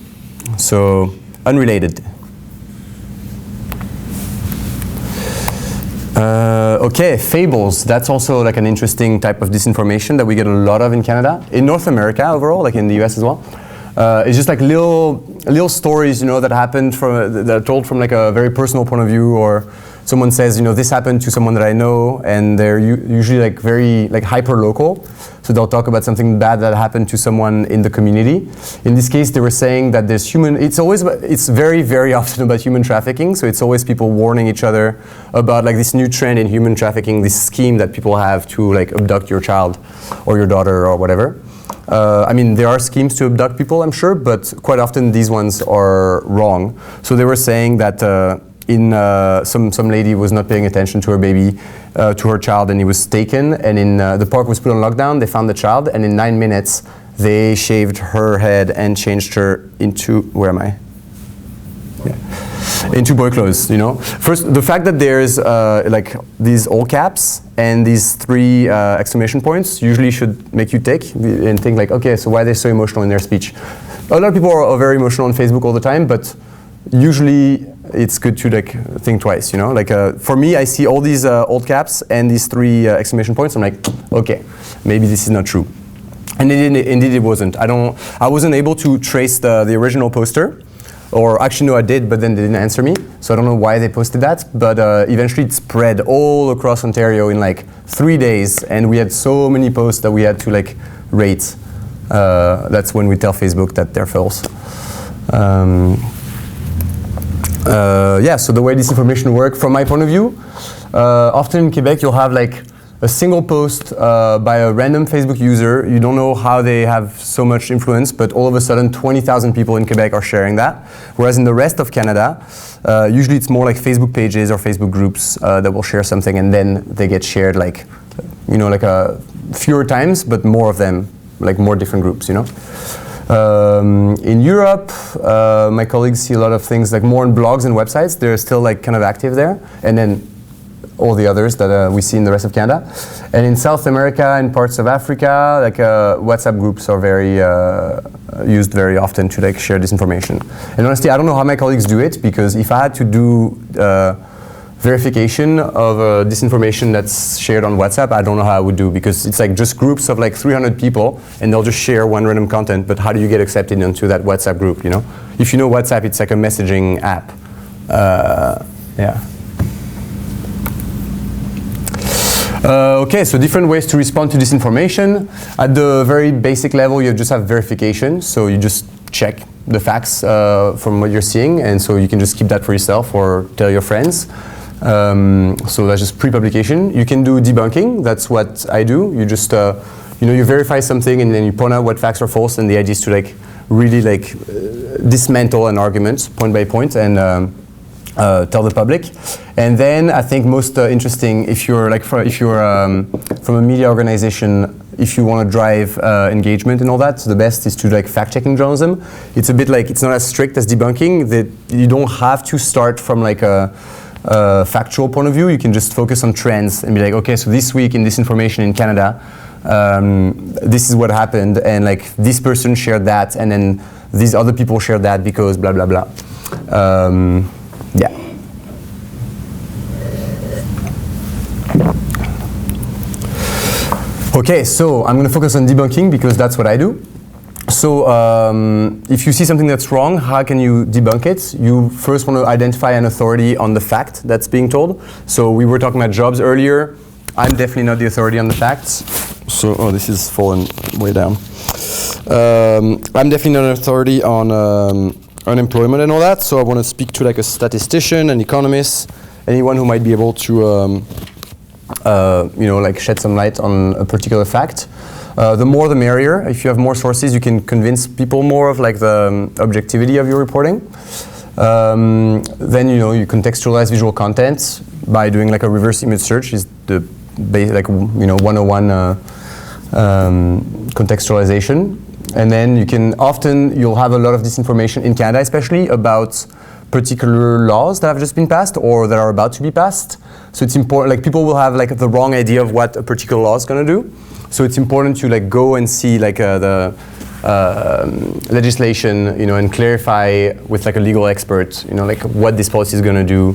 So, unrelated. Okay, Fables. That's also like an interesting type of disinformation that we get a lot of in Canada. In North America overall, like in the US as well. It's just like little stories, you know, that happened that are told from like a very personal point of view, or someone says, you know, this happened to someone that I know, and they're usually like very like hyper local. So they'll talk about something bad that happened to someone in the community. In this case, they were saying that there's it's very, very often about human trafficking. So it's always people warning each other about like this new trend in human trafficking, this scheme that people have to like abduct your child or your daughter or whatever. I mean, there are schemes to abduct people, I'm sure, but quite often these ones are wrong. So they were saying that some lady was not paying attention to her baby, to her child, and he was taken. And in the park was put on lockdown. They found the child, and in 9 minutes they shaved her head and changed her into, where am I? Yeah. into boy clothes, you know. First, the fact that there's like these all caps and these 3 exclamation points usually should make you tick and think like, okay, so why are they so emotional in their speech? A lot of people are very emotional on Facebook all the time, but usually it's good to like think twice, you know. Like for me, I see all these old caps and these 3 exclamation points. I'm like, okay, maybe this is not true. And indeed it wasn't. I wasn't able to trace the original poster, or actually no, I did, but then they didn't answer me. So I don't know why they posted that, but eventually it spread all across Ontario in like 3 days, and we had so many posts that we had to like rate. That's when we tell Facebook that they're false. Yeah, so the way disinformation works, from my point of view, often in Quebec you'll have like a single post by a random Facebook user. You don't know how they have so much influence, but all of a sudden 20,000 people in Quebec are sharing that. Whereas in the rest of Canada, usually it's more like Facebook pages or Facebook groups that will share something, and then they get shared like, you know, like fewer times, but more of them, like more different groups, you know. In Europe, my colleagues see a lot of things like more on blogs and websites. They're still like kind of active there, and then all the others that we see in the rest of Canada. And in South America and parts of Africa, like WhatsApp groups are very used very often to like share disinformation. And honestly, I don't know how my colleagues do it, because if I had to do verification of disinformation that's shared on WhatsApp, I don't know how I would do, because it's like just groups of like 300 people and they'll just share one random content, but how do you get accepted into that WhatsApp group, you know? If you know WhatsApp, it's like a messaging app. Yeah. Okay, so different ways to respond to disinformation. At the very basic level, you just have verification, so you just check the facts from what you're seeing, and so you can just keep that for yourself or tell your friends. So that's just pre-publication. You can do debunking. That's what I do. You just, you know, you verify something and then you point out what facts are false, and the idea is to like really like dismantle an argument point by point and tell the public. And then I think most interesting, if you're like from a media organization, if you want to drive engagement and all that, so the best is to like fact-checking journalism. It's a bit like, it's not as strict as debunking, that you don't have to start from like a factual point of view. You can just focus on trends and be like, okay, so this week in disinformation in Canada, this is what happened, and like this person shared that, and then these other people shared that because blah blah blah. Yeah. Okay, so I'm going to focus on debunking because that's what I do. So if you see something that's wrong, how can you debunk it? You first want to identify an authority on the fact that's being told. So we were talking about jobs earlier. I'm definitely not the authority on the facts. So, oh, this is fallen way down. I'm definitely not an authority on unemployment and all that. So I want to speak to like a statistician, an economist, anyone who might be able to you know, like shed some light on a particular fact. The more the merrier. If you have more sources, you can convince people more of like the objectivity of your reporting. Then, you know, you contextualize visual content by doing like a reverse image search is the like, you know, 101 contextualization. And then you can you'll have a lot of disinformation in Canada, especially about particular laws that have just been passed or that are about to be passed. So it's important, like people will have like the wrong idea of what a particular law is going to do. So it's important to like go and see like the legislation, you know, and clarify with like a legal expert, you know, like what this policy is going to do,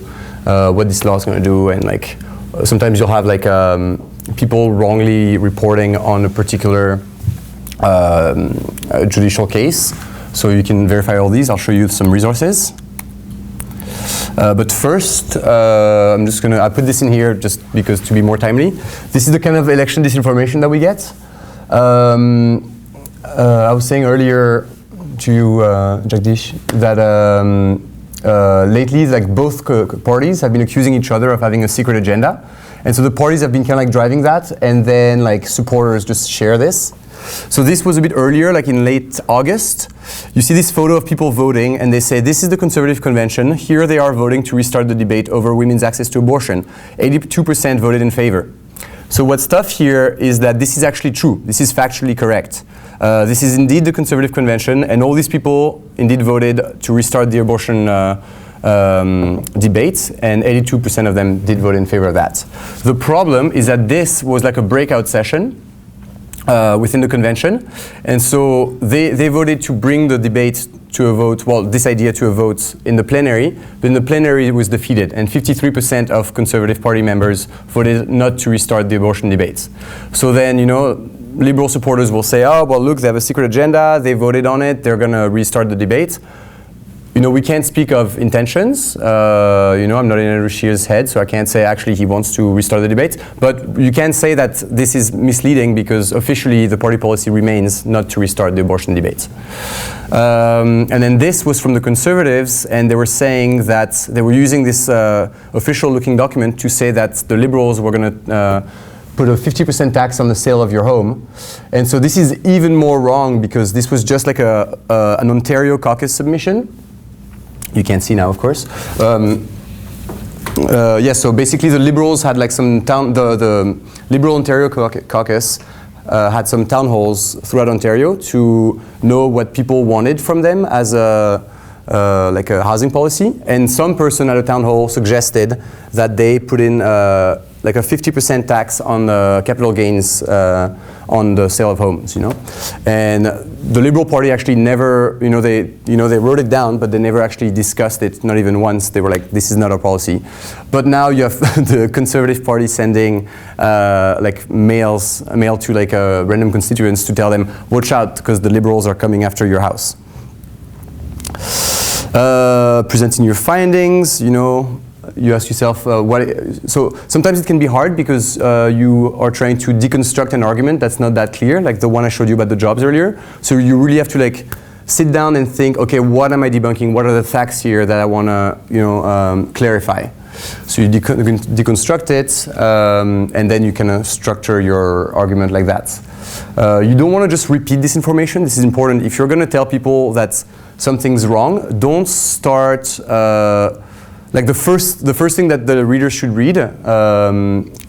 what this law is going to do, and like sometimes you'll have like people wrongly reporting on a particular judicial case. So you can verify all these. I'll show you some resources. But first, I'm just I put this in here just because to be more timely. This is the kind of election disinformation that we get. I was saying earlier to you, Jagdish, that lately, like both parties have been accusing each other of having a secret agenda. And so the parties have been kind of like driving that, and then like supporters just share this. So this was a bit earlier, like in late August. You see this photo of people voting, and they say, this is the Conservative Convention. Here they are voting to restart the debate over women's access to abortion. 82% voted in favor. So what's tough here is that this is actually true. This is factually correct. This is indeed the Conservative Convention, and all these people indeed voted to restart the abortion debate, and 82% of them did vote in favor of that. The problem is that this was like a breakout session within the convention, and so they voted to bring the debate to a vote, well, this idea to a vote in the plenary, but in the plenary it was defeated, and 53% of Conservative Party members voted not to restart the abortion debates. So then, you know, liberal supporters will say, oh, well, look, they have a secret agenda, they voted on it, they're gonna restart the debate. You know, we can't speak of intentions. You know, I'm not in Rushir's head, so I can't say actually he wants to restart the debate. But you can say that this is misleading because officially the party policy remains not to restart the abortion debate. And then this was from the Conservatives, and they were saying that they were using this official-looking document to say that the Liberals were going to put a 50% tax on the sale of your home. And so this is even more wrong because this was just like an Ontario caucus submission. You can't see now, of course. Yeah, so basically the Liberals had like some the Liberal Ontario caucus had some town halls throughout Ontario to know what people wanted from them as like a housing policy. And some person at a town hall suggested that they put in like a 50% tax on capital gains on the sale of homes, you know. And the Liberal Party actually never, they wrote it down, but they never actually discussed it, not even once. They were like, this is not our policy. But now you have the Conservative Party sending like mail to like random constituents to tell them, watch out, because the Liberals are coming after your house. Presenting your findings, you know, you ask yourself so sometimes it can be hard because you are trying to deconstruct an argument that's not that clear, like the one I showed you about the jobs earlier. So you really have to like sit down and think, okay, what am I debunking? What are the facts here that I want to clarify? So you deconstruct it, and then you can structure your argument like that. You don't want to just repeat this information. This is important. If you're going to tell people that something's wrong, don't start like the first thing that the reader should read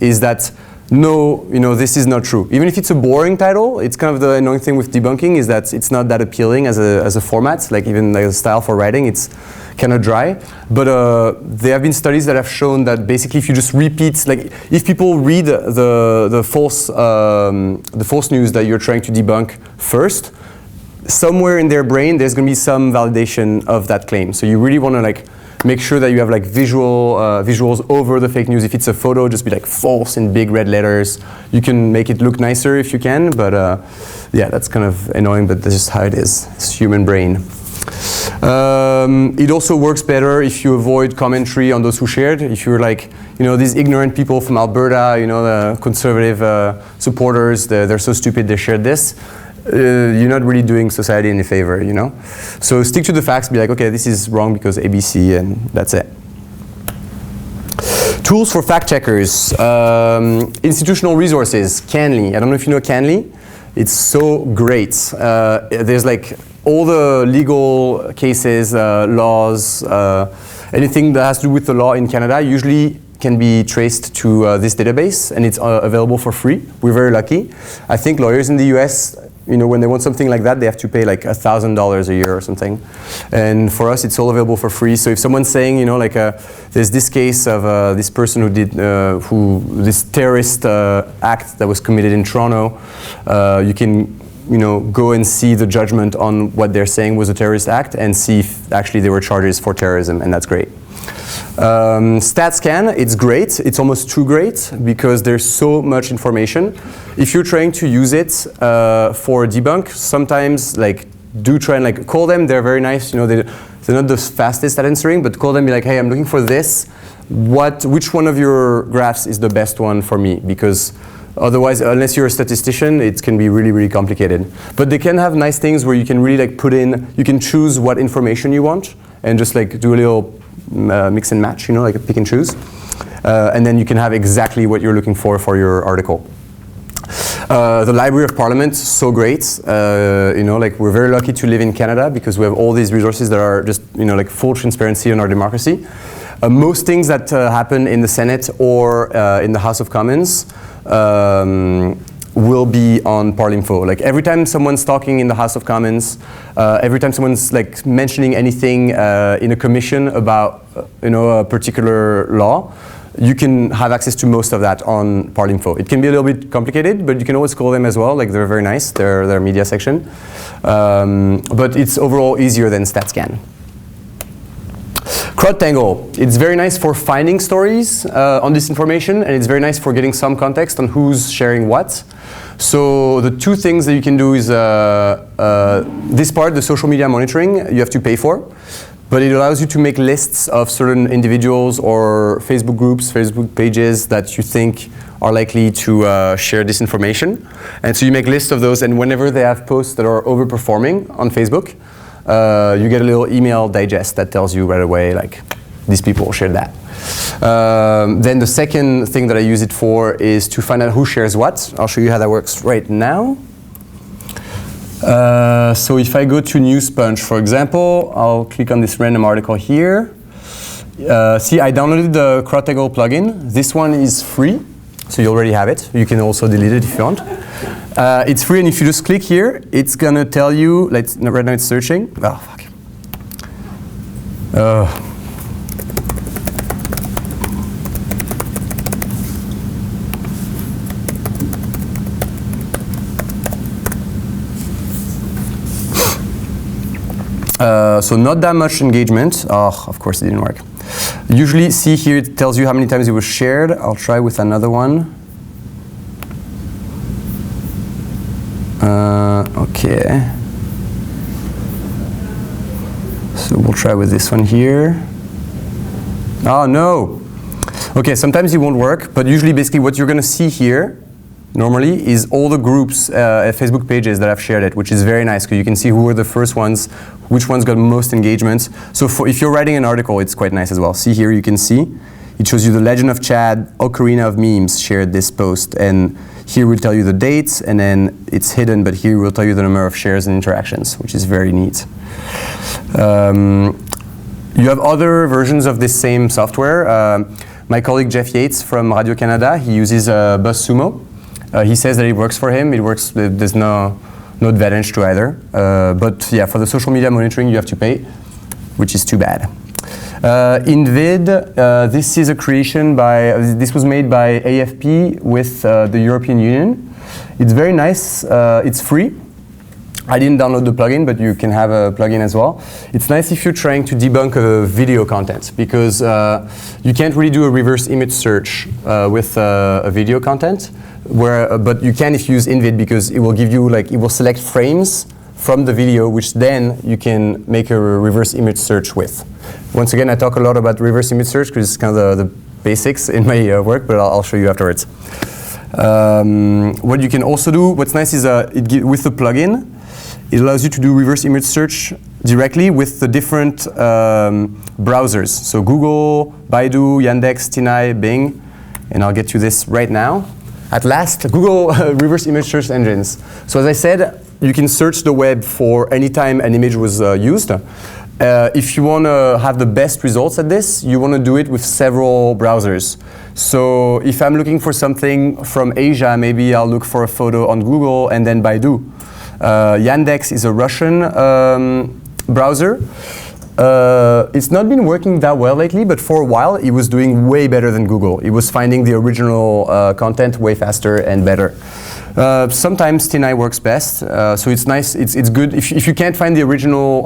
is that no, this is not true. Even if it's a boring title, it's kind of the annoying thing with debunking is that it's not that appealing as a format, like even like a style for writing, it's kind of dry. But there have been studies that have shown that basically if you just repeat, like if people read the false news that you're trying to debunk first, somewhere in their brain there's going to be some validation of that claim. So you really want to like make sure that you have like visuals over the fake news. If it's a photo, just be like false in big red letters. You can make it look nicer if you can, but yeah, that's kind of annoying, but that's just how it is. It's human brain. It also works better if you avoid commentary on those who shared. If you're like, these ignorant people from Alberta, the conservative supporters, they're so stupid they shared this. You're not really doing society any favor, So stick to the facts, be like, okay, this is wrong because ABC, and that's it. Tools for fact checkers. Institutional resources, Canly. I don't know if you know Canly. It's so great. There's like all the legal cases, laws, anything that has to do with the law in Canada usually can be traced to this database, and it's available for free. We're very lucky. I think lawyers in the US, when they want something like that, they have to pay like $1,000 a year or something. And for us, it's all available for free. So if someone's saying, there's this case of this person who did, this terrorist act that was committed in Toronto, you can, go and see the judgment on what they're saying was a terrorist act and see if actually there were charges for terrorism, and that's great. StatScan, it's great. It's almost too great because there's so much information. If you're trying to use it for debunk, sometimes do try and call them. They're very nice. They're not the fastest at answering, but call them. Be like, hey, I'm looking for this. Which one of your graphs is the best one for me? Because otherwise, unless you're a statistician, it can be really, really complicated. But they can have nice things where you can really put in. You can choose what information you want and just do a little mix and match, like a pick and choose. And then you can have exactly what you're looking for your article. The Library of Parliament, so great. We're very lucky to live in Canada because we have all these resources that are just, full transparency on our democracy. Most things that happen in the Senate or in the House of Commons will be on Parlinfo. Like every time someone's talking in the House of Commons, every time someone's like mentioning anything in a commission about a particular law, you can have access to most of that on Parlinfo. It can be a little bit complicated, but you can always call them as well. Like they're very nice. They're media section, but it's overall easier than StatScan. CrowdTangle. It's very nice for finding stories on disinformation, and it's very nice for getting some context on who's sharing what. So the two things that you can do is this part, the social media monitoring, you have to pay for. But it allows you to make lists of certain individuals or Facebook groups, Facebook pages that you think are likely to share disinformation. And so you make lists of those, and whenever they have posts that are overperforming on Facebook, you get a little email digest that tells you right away, like, these people shared that. Then the second thing that I use it for is to find out who shares what. I'll show you how that works right now. So if I go to NewsPunch, for example, I'll click on this random article here. See, I downloaded the CrowdTangle plugin. This one is free, so you already have it. You can also delete it if you want. It's free, and if you just click here, it's gonna tell you, like, right now it's searching. Oh, fuck. So not that much engagement. Oh, of course it didn't work. Usually, see here, it tells you how many times it was shared. I'll try with another one. Okay. So we'll try with this one here. Oh, no. Okay, sometimes it won't work, but usually basically what you're going to see here normally is all the groups, Facebook pages that have shared it, which is very nice because you can see who were the first ones, which ones got most engagement. So if you're writing an article, it's quite nice as well. See here, you can see. It shows you the Legend of Chad, Ocarina of Memes shared this post, and here will tell you the dates, and then it's hidden, but here will tell you the number of shares and interactions, which is very neat. You have other versions of this same software. My colleague Jeff Yates from Radio Canada, he uses BuzzSumo. He says that it works for him. It works. There's no advantage to either. But yeah, for the social media monitoring, you have to pay, which is too bad. InVid, this is a creation by. This was made by AFP with the European Union. It's very nice. It's free. I didn't download the plugin, but you can have a plugin as well. It's nice if you're trying to debunk video content, because you can't really do a reverse image search with a video content. But you can if you use InVid, because it will give you, like, it will select frames from the video, which then you can make a reverse image search with. Once again, I talk a lot about reverse image search because it's kind of the basics in my work, but I'll show you afterwards. What you can also do, what's nice is with the plugin, it allows you to do reverse image search directly with the different browsers. So Google, Baidu, Yandex, Tinai, Bing, and I'll get to this right now. At last, Google reverse image search engines. So as I said, you can search the web for any time an image was used. If you want to have the best results at this, you want to do it with several browsers. So if I'm looking for something from Asia, maybe I'll look for a photo on Google and then Baidu. Yandex is a Russian browser. It's not been working that well lately, but for a while it was doing way better than Google. It was finding the original content way faster and better. Sometimes Tinai works best, so it's nice. It's good if you can't find the original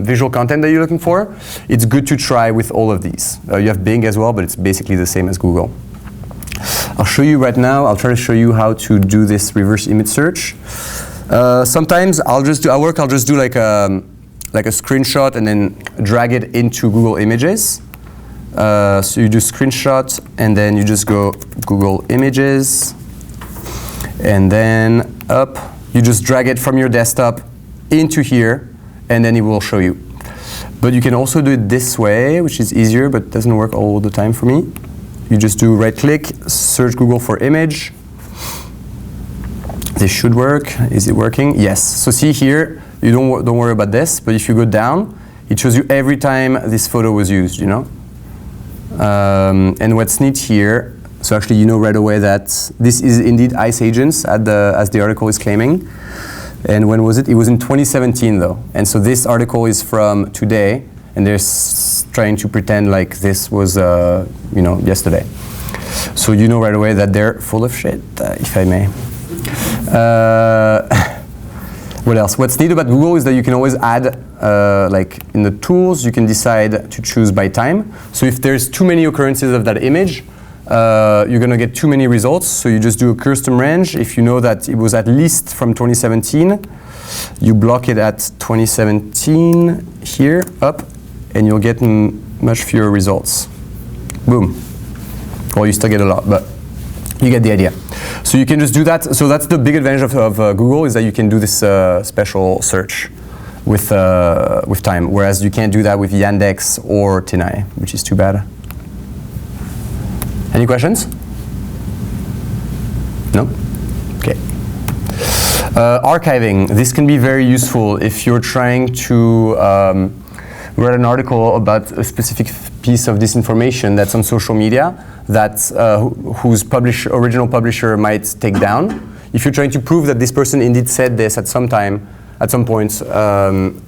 visual content that you're looking for. It's good to try with all of these. You have Bing as well, but it's basically the same as Google. I'll show you right now. I'll try to show you how to do this reverse image search. Sometimes I'll just do like a screenshot and then drag it into Google Images. So you do screenshot and then you just go Google Images, and then up. You just drag it from your desktop into here, and then it will show you. But you can also do it this way, which is easier, but doesn't work all the time for me. You just do right-click, search Google for image. This should work. Is it working? Yes. So see here, you don't worry about this, but if you go down, it shows you every time this photo was used, you know? And what's neat here, So actually, you know right away that this is indeed ICE agents, as the article is claiming. And when was it? It was in 2017, though. And so this article is from today, and they're trying to pretend like this was, yesterday. So you know right away that they're full of shit, if I may. What else? What's neat about Google is that you can always add, like in the tools, you can decide to choose by time. So if there's too many occurrences of that image, you're going to get too many results. So you just do a custom range. If you know that it was at least from 2017, you block it at 2017 here, up, and you'll get much fewer results. Boom. Well, you still get a lot, but you get the idea. So you can just do that. So that's the big advantage of Google, is that you can do this special search with time, whereas you can't do that with Yandex or Tinai, which is too bad. Any questions? No? Okay. Archiving. This can be very useful if you're trying to write an article about a specific piece of disinformation that's on social media that whose original publisher might take down. If you're trying to prove that this person indeed said this at some point,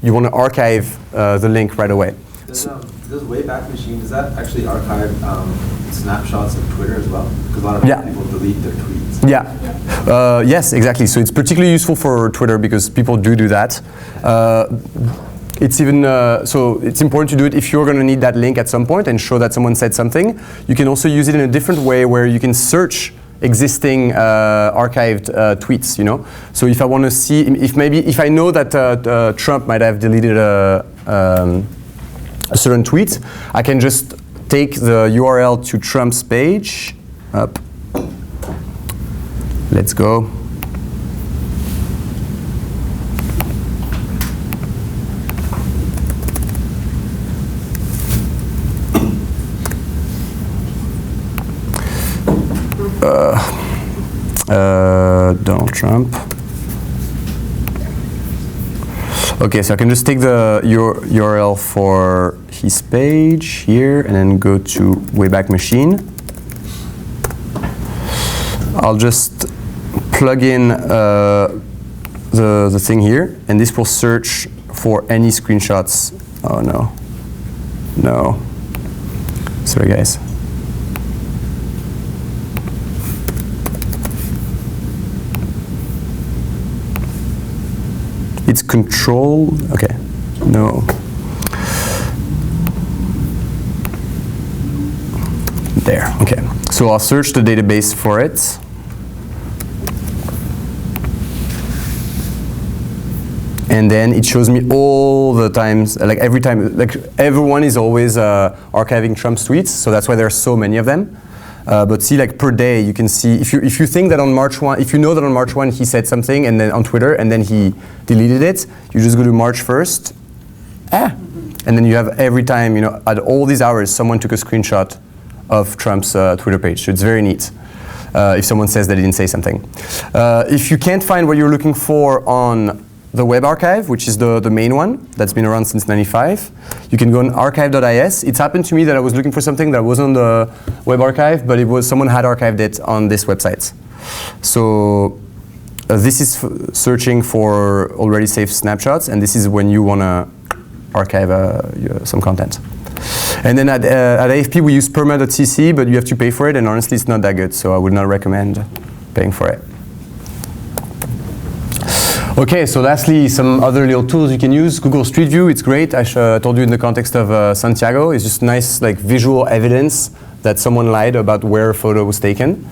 you want to archive the link right away. Does Wayback Machine, does that actually archive snapshots of Twitter as well? Because a lot of people delete their tweets. Yeah. Yes, exactly. So it's particularly useful for Twitter because people do that. It's even so it's important to do it if you're going to need that link at some point and show that someone said something. You can also use it in a different way where you can search existing archived tweets. So if I want to see, if I know that Trump might have deleted a certain tweet, I can just take the URL to Trump's page. Up. Let's go. Donald Trump. Okay, so I can just take the URL for his page here and then go to Wayback Machine. I'll just plug in the thing here, and this will search for any screenshots. Oh no. No. Sorry guys. It's control, okay, no. There, okay. So I'll search the database for it. And then it shows me all the times, like every time, like everyone is always archiving Trump's tweets, so that's why there are so many of them. But see, like per day, you can see, if you think that on March 1, if you know that on March 1 he said something and then on Twitter and then he deleted it, you just go to March 1st, and then you have every time, at all these hours, someone took a screenshot of Trump's Twitter page. So it's very neat if someone says that he didn't say something. If you can't find what you're looking for on the web archive, which is the main one that's been around since '95. You can go on archive.is. It's happened to me that I was looking for something that wasn't on the web archive, but it was someone had archived it on this website. So this is searching for already saved snapshots, and this is when you want to archive some content. And then at AFP we use perma.cc, but you have to pay for it, and honestly it's not that good, so I would not recommend paying for it. Okay, so lastly, some other little tools you can use. Google Street View, it's great. I told you in the context of Santiago. It's just nice, like visual evidence that someone lied about where a photo was taken.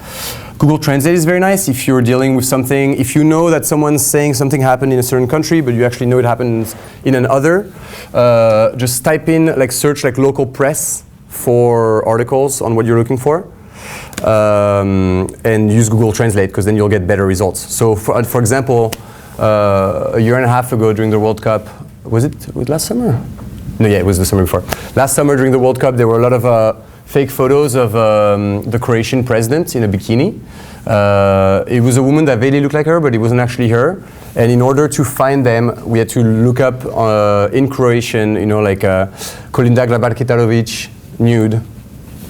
Google Translate is very nice if you're dealing with something. If you know that someone's saying something happened in a certain country, but you actually know it happened in another, just type in, like search like local press for articles on what you're looking for. And use Google Translate, because then you'll get better results. So for example, a year and a half ago during the World Cup, was it last summer? No, yeah, it was the summer before. Last summer during the World Cup, there were a lot of fake photos of the Croatian president in a bikini. It was a woman that vaguely looked like her, but it wasn't actually her. And in order to find them, we had to look up in Croatian, like Kolinda Grabar-Kitarović nude.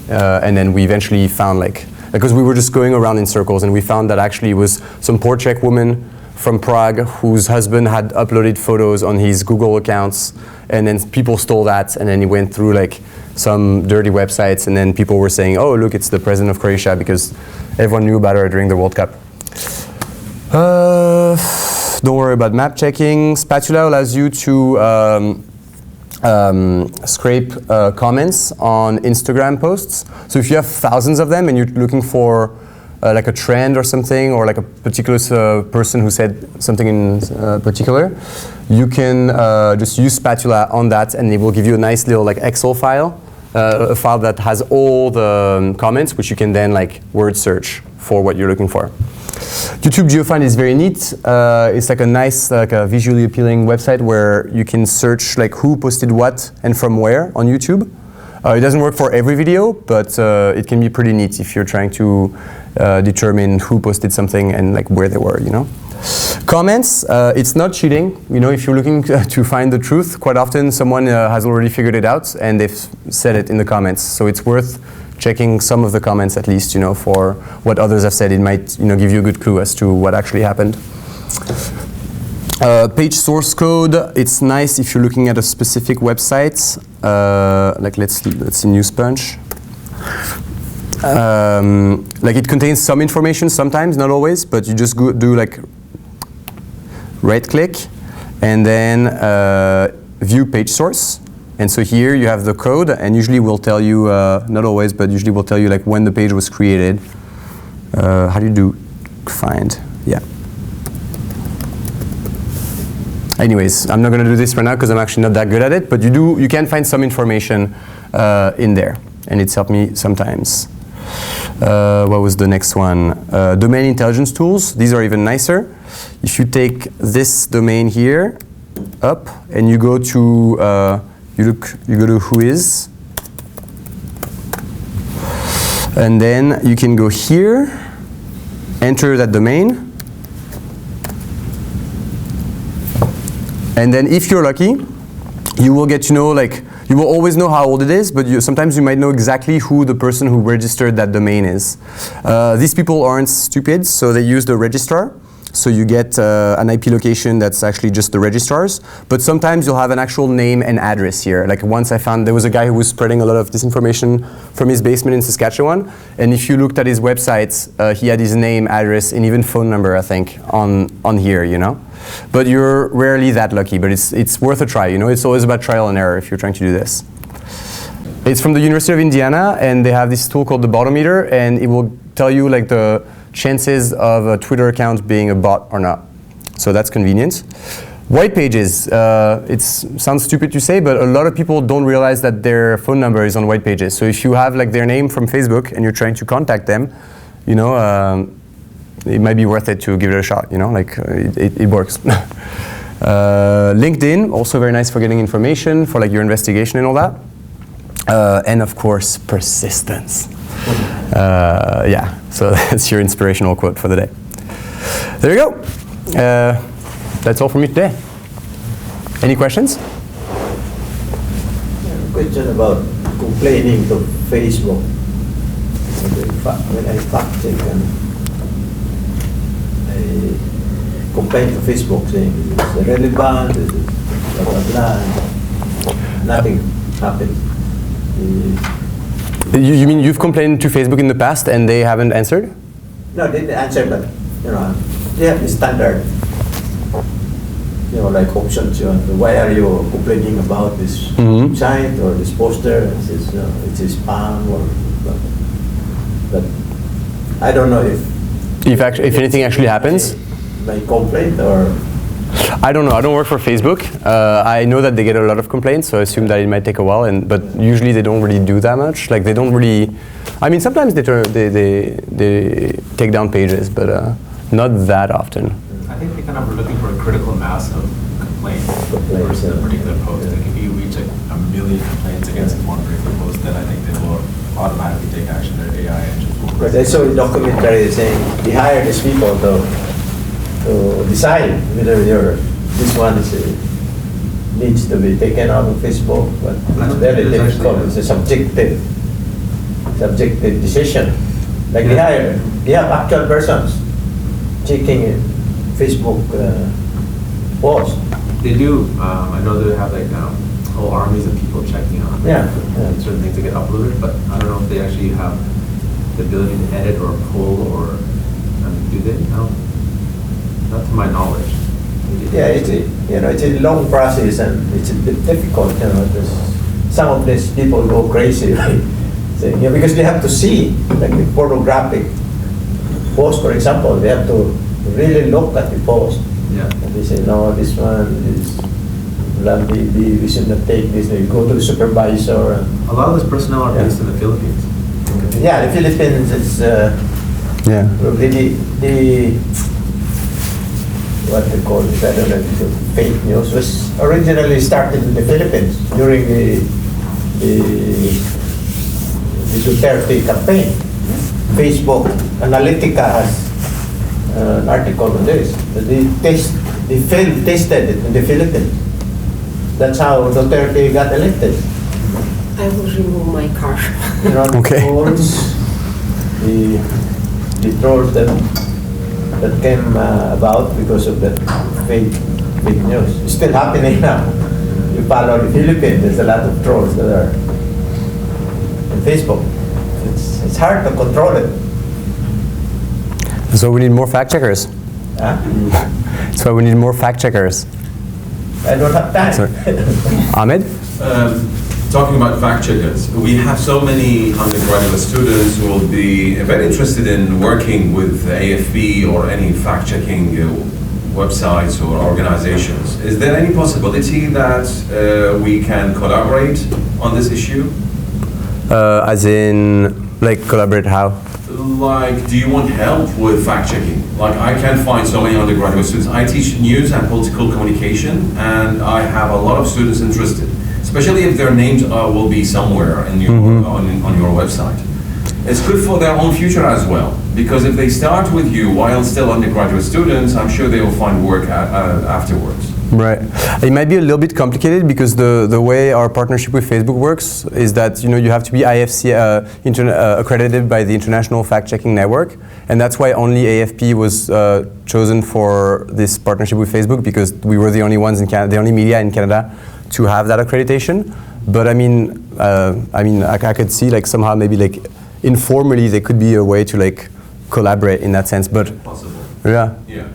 And then we eventually found like because we were just going around in circles, and we found that actually it was some poor Czech woman from Prague whose husband had uploaded photos on his Google accounts, and then people stole that, and then he went through like some dirty websites, and then people were saying, oh, look, it's the president of Croatia, because everyone knew about her during the World Cup. Don't worry about map checking. Spatula allows you to scrape comments on Instagram posts. So if you have thousands of them and you're looking for like a trend or something, or like a particular person who said something in particular, you can just use Spatula on that, and it will give you a nice little like Excel file, a file that has all the comments, which you can then like word search for what you're looking for. YouTube GeoFind is very neat. It's like a nice, like a visually appealing website where you can search like who posted what and from where on YouTube. It doesn't work for every video, but it can be pretty neat if you're trying to determine who posted something and like where they were, you know. Comments, it's not cheating. You know, if you're looking to find the truth, quite often someone has already figured it out and they've said it in the comments. So it's worth checking some of the comments at least, you know, for what others have said. It might, you know, give you a good clue as to what actually happened. Page source code, it's nice if you're looking at a specific website, like let's see NewsPunch. Like it contains some information sometimes, not always, but you just do like right click and then view page source. And so here you have the code, and usually will tell you, not always, but usually will tell you like when the page was created. How do you do find? Yeah. Anyways, I'm not going to do this right now because I'm actually not that good at it, but you can find some information in there, and it's helped me sometimes. What was the next one? Domain intelligence tools. These are even nicer. If you take this domain here up and you go to you go to whois, and then you can go here, enter that domain, and then if you're lucky, you will get to know, like, you will always know how old it is, but sometimes you might know exactly who the person who registered that domain is. These people aren't stupid, so they use the registrar. So you get an IP location that's actually just the registrars, but sometimes you'll have an actual name and address here. Like once I found there was a guy who was spreading a lot of disinformation from his basement in Saskatchewan, and if you looked at his website, he had his name, address, and even phone number, I think, on here, you know. But you're rarely that lucky, but it's worth a try, you know. It's always about trial and error if you're trying to do this. It's from the University of Indiana, and they have this tool called the Baudometer, and it will tell you like the chances of a Twitter account being a bot or not. So that's convenient. White pages, it sounds stupid to say, but a lot of people don't realize that their phone number is on white pages. So if you have like their name from Facebook and you're trying to contact them, you know, it might be worth it to give it a shot, you know, like it works. LinkedIn, also very nice for getting information, for like your investigation and all that. And of course, persistence. Yeah, so that's your inspirational quote for the day. There you go. That's all from me today. Any questions? Question about complaining to Facebook. When I fact check and I complain to Facebook saying it's irrelevant, this is blah blah blah, nothing happens. You mean you've complained to Facebook in the past and they haven't answered? No, they didn't answer, but you know, they have the standard, you know, like options. You know, why are you complaining about this site or this poster? It's a spam or. But I don't know if anything actually happens. My complaint or. I don't know. I don't work for Facebook. I know that they get a lot of complaints, so I assume that it might take a while. But usually they don't really do that much. Like they don't really. I mean, sometimes they take down pages, but not that often. I think they kind of were looking for a critical mass of complaints versus a particular post. Like if you reach like 1 million complaints against one particular post, then I think they will automatically take action. Their AI engines will. Because I saw a documentary saying they hire these people to decide whether this one needs to be taken out of Facebook, but it's very difficult. It's a subjective decision. Like they have actual persons checking Facebook posts. They do. I know they have like whole armies of people checking on certain things that get uploaded, but I don't know if they actually have the ability to edit or pull or do they? No, not to my knowledge. Yeah, it's a long process and it's a bit difficult. Some of these people go crazy, right? Because they have to see, like the pornographic post, for example, they have to really look at the post. Yeah. And they say, no, this one is we should not take this. They go to the supervisor. And a lot of those personnel are based in the Philippines. Yeah, the Philippines is probably the what they call it, I don't know, the fake news was originally started in the Philippines during the Duterte campaign. Facebook Analytica has an article on this. They tested it in the Philippines. That's how Duterte got elected. I will remove my car. The trolls that came about because of that fake news. It's still happening now. You follow the Philippines, there's a lot of trolls that are on Facebook. It's hard to control it. So we need more fact checkers. Huh? So we need more fact checkers. I don't have time. Sorry. Ahmed? Talking about fact checkers, we have so many undergraduate students who will be very interested in working with AFP or any fact checking websites or organizations. Is there any possibility that we can collaborate on this issue? As in, like, collaborate how? Like, do you want help with fact checking? Like, I can find so many undergraduate students. I teach news and political communication, and I have a lot of students interested, especially if their names will be somewhere in your, on your website. It's good for their own future as well, because if they start with you while still undergraduate students, I'm sure they will find work afterwards. Right. It might be a little bit complicated because the way our partnership with Facebook works is that you have to be IFC accredited by the International Fact-Checking Network, and that's why only AFP was chosen for this partnership with Facebook, because we were the only ones in Canada, the only media in Canada to have that accreditation. But I could see like somehow maybe like informally there could be a way to like collaborate in that sense. But possible. Yeah. Yeah.